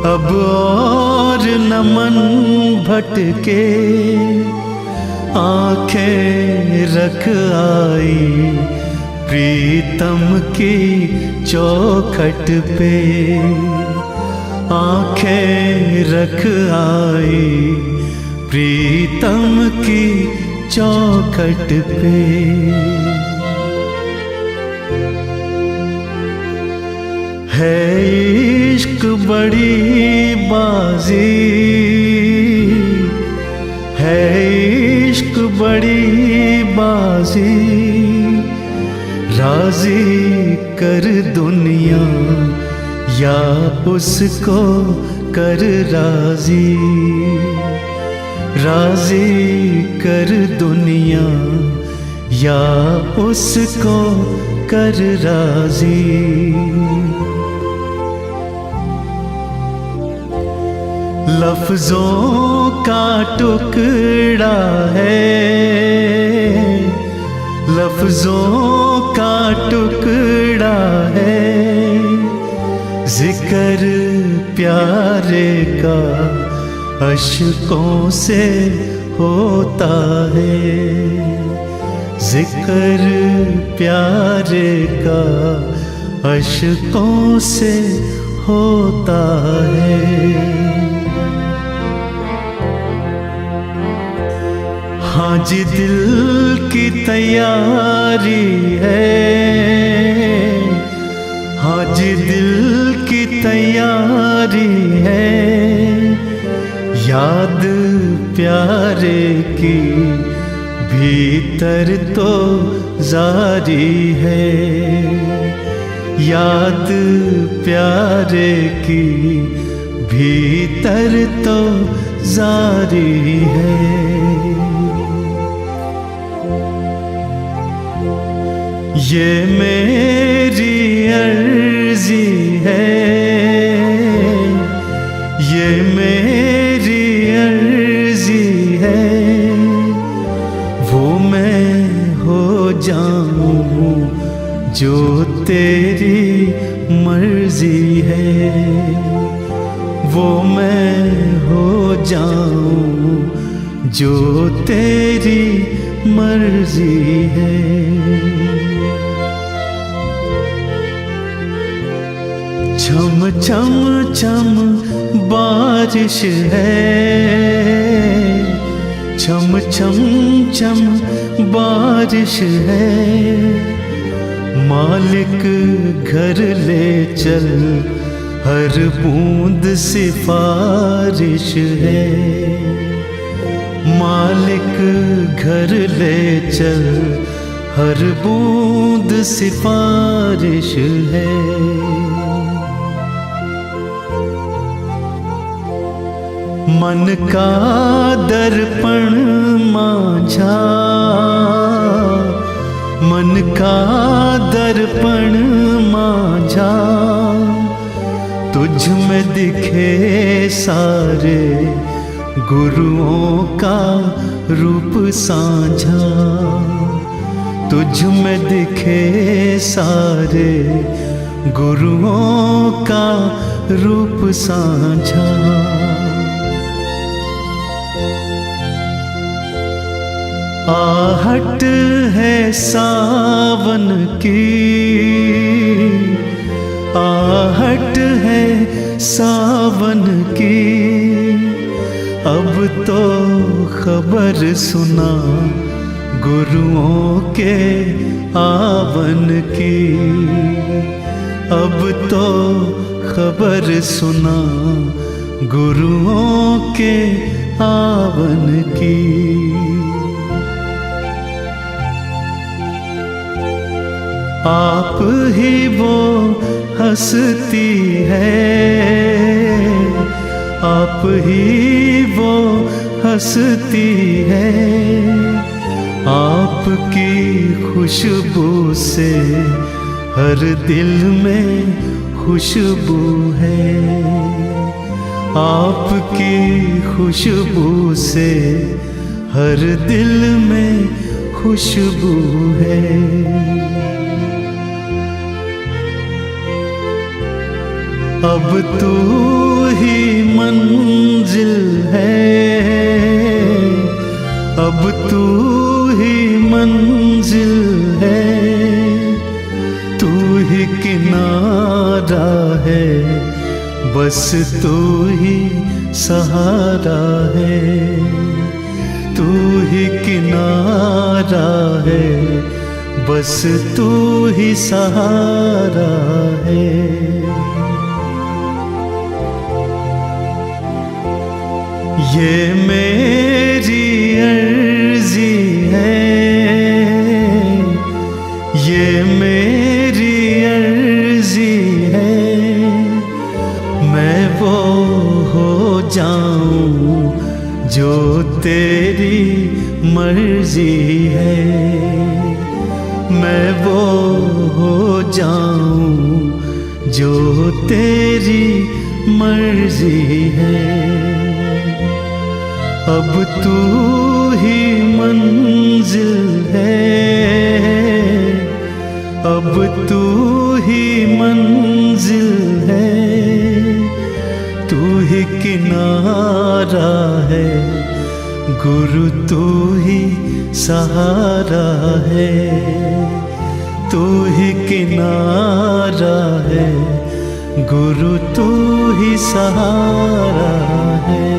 अब और न मन भटके, आंखें रख आई प्रीतम की चौखट पे, आंखें रख आई प्रीतम की चौखट पे। है इश्क बड़ी बाजी, है इश्क बड़ी बाजी, राजी कर दुनिया या उसको कर राजी, राजी कर दुनिया या उसको कर राजी। लफ्जों का टुकड़ा है, लफ्जों का टुकड़ा है, जिक्र प्यारे का अश्कों से होता है। जिक्र प्यारे का अश्कों से होता है। हाँ जी दिल की तैयारी है, हाँ जी दिल की तैयारी है, याद प्यारे की भीतर तो जारी है। याद प्यारे की भीतर तो जारी है। ये मेरी अर्जी है, ये मेरी अर्जी है, वो मैं हो जाऊं जो तेरी मर्जी है। वो मैं हो जाऊं जो तेरी मर्जी है। छम छम छम बारिश है, छम छम छम बारिश है, मालिक घर ले चल हर बूंद सिफारिश है। मालिक घर ले चल हर बूंद सिफारिश है। मन का दर्पण मांझा, मन का दर्पण मांझा, तुझ में दिखे सारे गुरुओं का रूप साझा। तुझ में दिखे सारे गुरुओं का रूप साझा। आहट है सावन की, आहट है सावन की, अब तो खबर सुना गुरुओं के आवन की। अब तो खबर सुना गुरुओं के आवन की। आप ही वो हंसती है, आप ही वो हंसती है, आपकी खुशबू से हर दिल में खुशबू है। आपकी खुशबू से हर दिल में खुशबू है। अब तू ही मंजिल है, अब तू ही मंजिल है, तू ही किनारा है, बस तू ही सहारा है। तू ही किनारा है, बस तू ही सहारा है। ये मेरी अर्जी है, ये मेरी अर्जी है, मैं वो हो जाऊं जो तेरी मर्जी है। मैं वो हो जाऊं जो तेरी मर्जी है। अब तू ही मंजिल है, अब तू ही मंजिल है, तू ही किनारा है, गुरु तू ही सहारा है, तू ही किनारा है, गुरु तू ही सहारा है।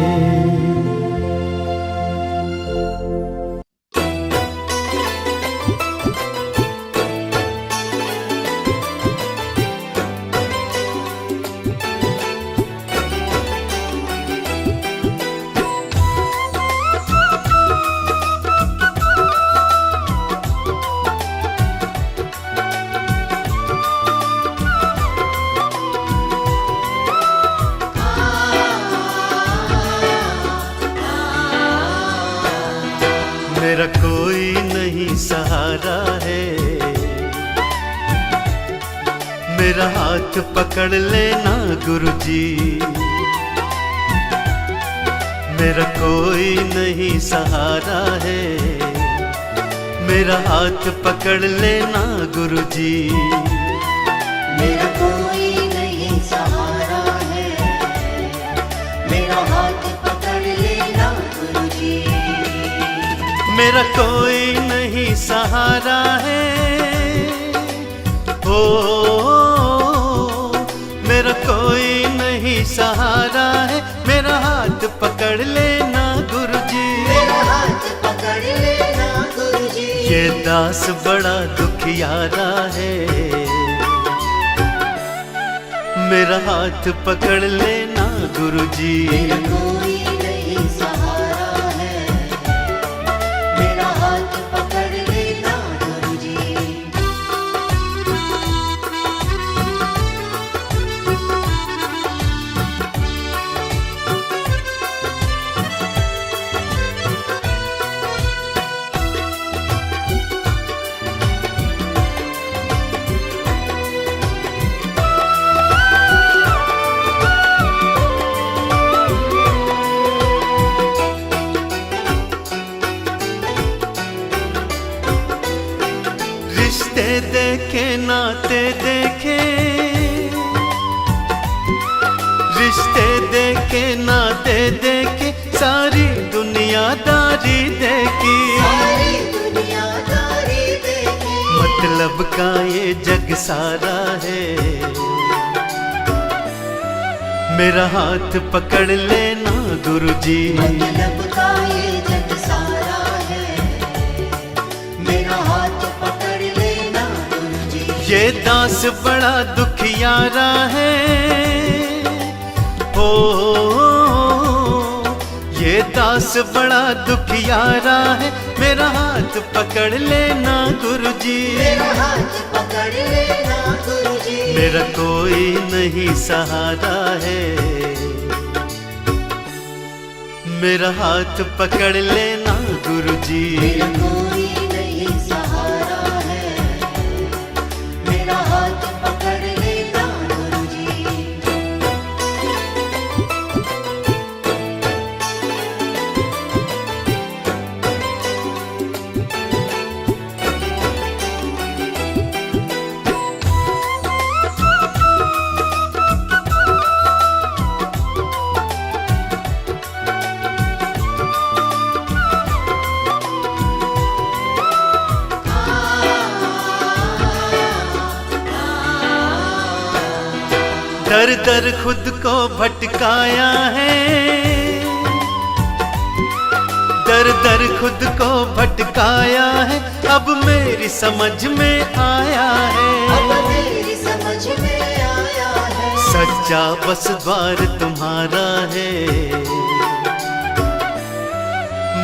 मेरा कोई नहीं सहारा है, मेरा हाथ पकड़ लेना गुरुजी। मेरा कोई नहीं सहारा है, मेरा हाथ पकड़ लेना गुरुजी। मेरा कोई नहीं सहारा है, मेरा हाथ पकड़ लेना गुरुजी। मेरा कोई नहीं सहारा है, ओ मेरा कोई नहीं सहारा है, मेरा हाथ पकड़ लेना गुरुजी। मेरा हाथ पकड़ लेना गुरुजी। ये दास बड़ा दुखियारा है, मेरा हाथ पकड़ लेना गुरुजी। मेरा कोई नहीं सहारा है, मेरा हाथ पकड़ लेना गुरुजी। रिश्ते देखे नाते देखे, रिश्ते देखे नाते देखे, सारी दुनियादारी देखी। सारी दुनियादारी देखी। मतलब का ये जग सारा है, मेरा हाथ पकड़ लेना गुरुजी। मतलब का ये जग सारा है, मेरा हाथ पकड़ लेना गुरुजी। ये दास बड़ा दुखियारा है, ओ ये दास बड़ा दुखियारा है, मेरा हाथ पकड़ लेना गुरुजी। मेरा हाथ पकड़ लेना गुरुजी। मेरा कोई नहीं सहारा है, मेरा हाथ पकड़ लेना गुरुजी। मेरा कोई नहीं सहारा है, मेरा हाथ पकड़ लेना गुरुजी। दर दर खुद को भटकाया है, दर दर खुद को भटकाया है, अब मेरी समझ में आया अब है। मेरी समझ में आया है, सच्चा बस द्वार तुम्हारा है,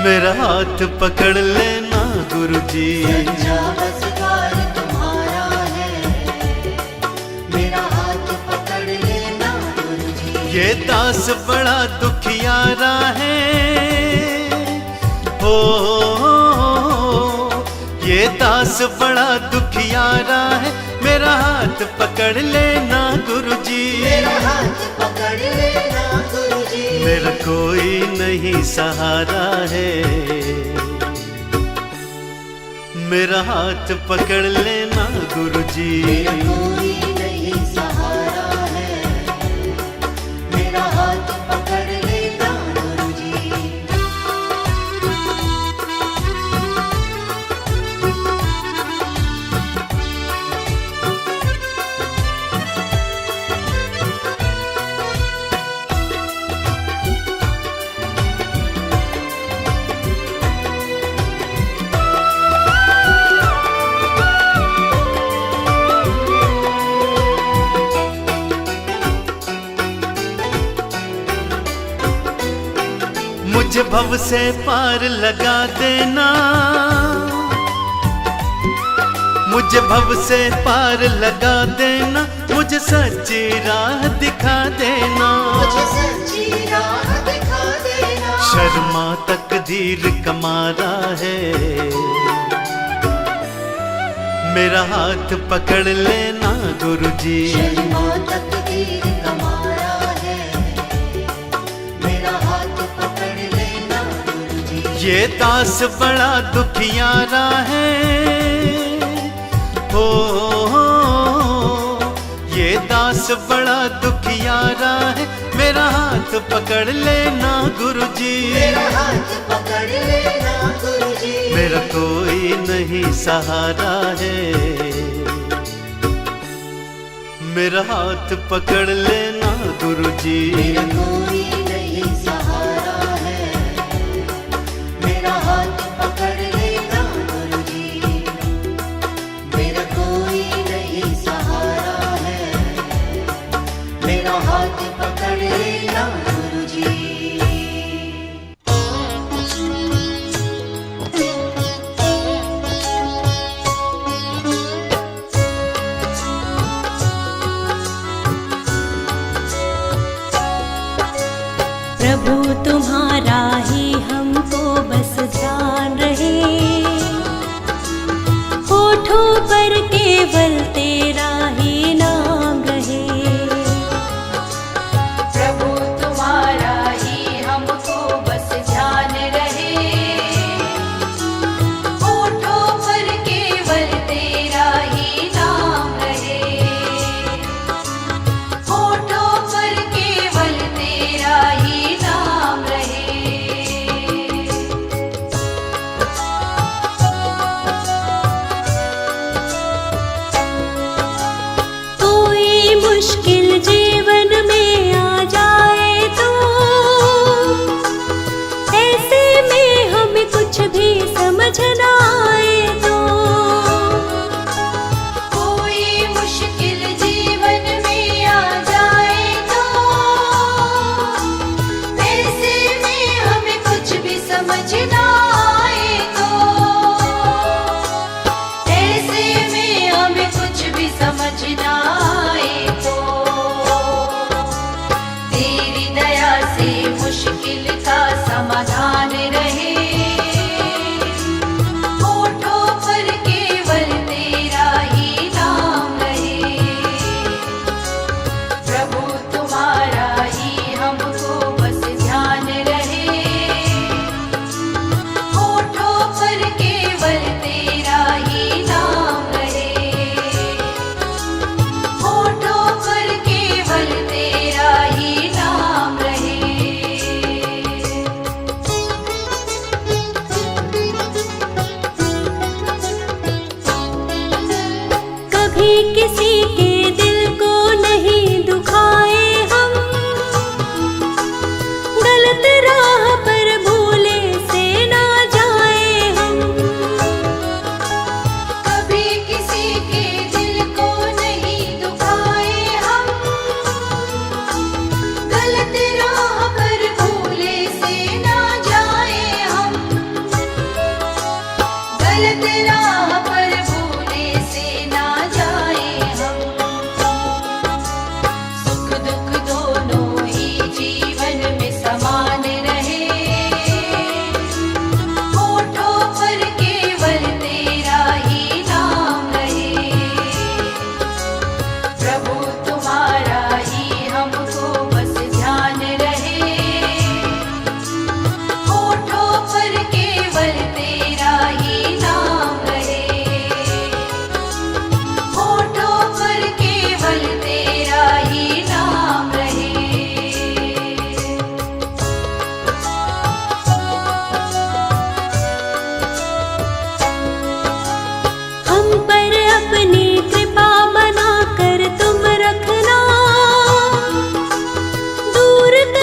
मेरा हाथ पकड़ लेना गुरुजी। सच्चा बस द्वार तुम्हारा है, मेरा हाथ पकड़ लेना गुरुजी। ये दास बड़ा दुखियारा है, ओ ये दास बड़ा दुखियारा है, मेरा हाथ पकड़ लेना गुरुजी। मेरा हाथ पकड़ लेना गुरुजी। मेरा कोई नहीं सहारा है, मेरा हाथ पकड़ लेना गुरुजी। मेरा कोई नहीं सहारा है, मेरा हाथ पकड़ लेना गुरुजी। मुझे भव से पार लगा देना, मुझे भव से पार लगा देना, मुझे सच्ची राह दिखा देना। मुझे सच्ची राह दिखा देना। शर्मा तकदीर कमारा है, मेरा हाथ पकड़ लेना गुरुजी। शर्मा तकदीर कमारा है, मेरा हाथ पकड़ लेना गुरुजी। ये दास बड़ा दुखियारा है, हो ये दास बड़ा दुखियारा है, मेरा हाथ पकड़ लेना गुरुजी। मेरा हाथ पकड़ लेना गुरुजी। मेरा कोई नहीं सहारा है, मेरा हाथ पकड़ लेना गुरुजी। मेरा कोई नहीं सहारा है, मेरा हाथ पकड़ लेना गुरुजी। मेरा कोई नहीं सहारा है, मेरा हाथ पकड़ लेना गुरुजी। प्रभु तुम्हारा ही हमको बस ध्यान रहे, होठों पर केवल तेरा ही नाम रहे। प्रभु तुम्हारा ही हमको बस ध्यान रहे, होठों पर केवल तेरा ही नाम रहे, होठों पर केवल तेरा ही नाम रहे।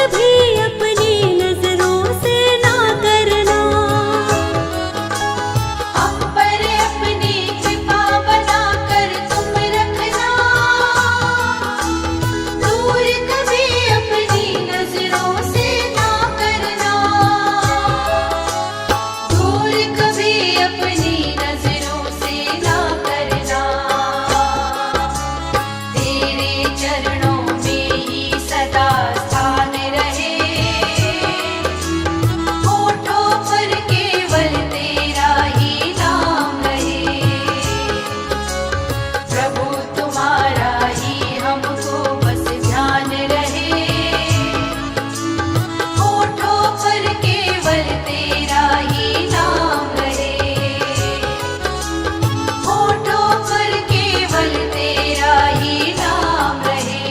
कभी अपनी नजरों से ना करना। हम पर अपनी कृपा बनाकर तुम रखना, दूर कभी अपनी नजरों से ना करना, दूर कभी अपनी नजरों से ना करना। तेरे चरणों में ही सदा स्थान रहे, होठों पर केवल तेरा ही नाम रहे। प्रभु तुम्हारा ही हमको बस ध्यान रहे, होठों पर केवल तेरा ही नाम रहे, होठों पर केवल तेरा ही नाम रहे।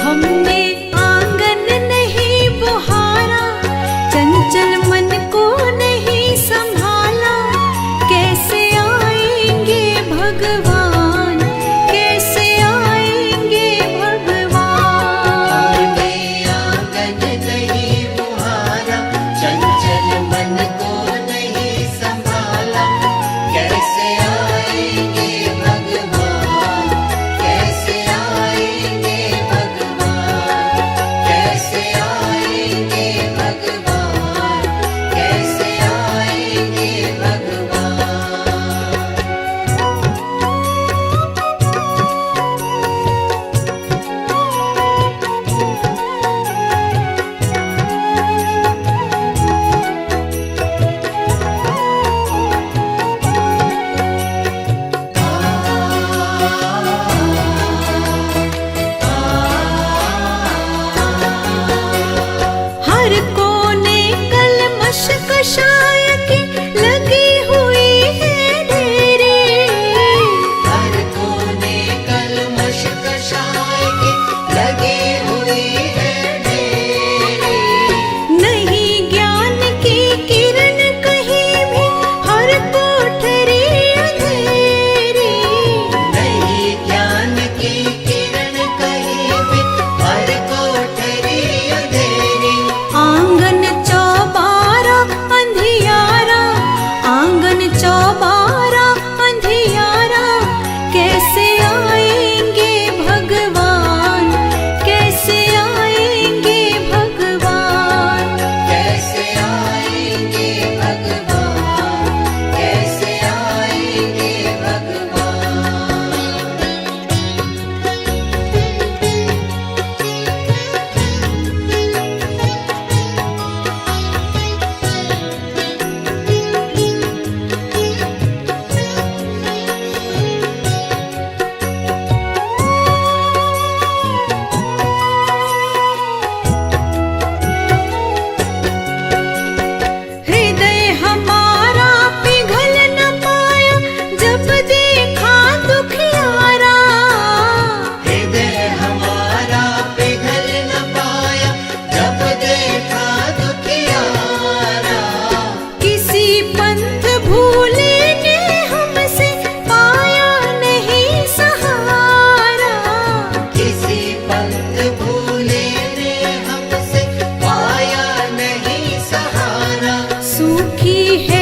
हमने आंगन नहीं बुहारा, चंचल मन को नहीं संभाला, कैसे आएंगे भगवान, कैसे आएंगे भगवान। हमने आंगन नहीं बुहारा, चंचल मन को नहीं संभाला, कैसे आएंगे भगवान, कैसे आएंगे भगवान, कैसे आएंगे भगवान, कैसे आएंगे भगवान। हर कोने कलमश कषाय की लगी हुई है ढेरी, हर कोने कलमश कषाय की लगी हुई है ढेरी। नहीं ज्ञान की किरण कहीं भी, हर कोठरी अंधेरी। नहीं ज्ञान की किरण कहीं भी, हर कोठरी अंधेरी। आंगन चौबारा अंधियारा, आंगन चौबारा अंधियारा, कैसे आएंगे भगवान, कैसे आएंगे भगवान। कैसे आएंगे भगवान, कैसे आएंगे भगवान। हृदय हमारा पिघल न पाया, जब देखा दुखियारा। हृदय हमारा पिघल न पाया, जब देखा दुखियारा। किसी पंथ भूले ने हमसे पाया नहीं सहारा। किसी पंथ भूले ने हमसे पाया नहीं सहारा। सूखी है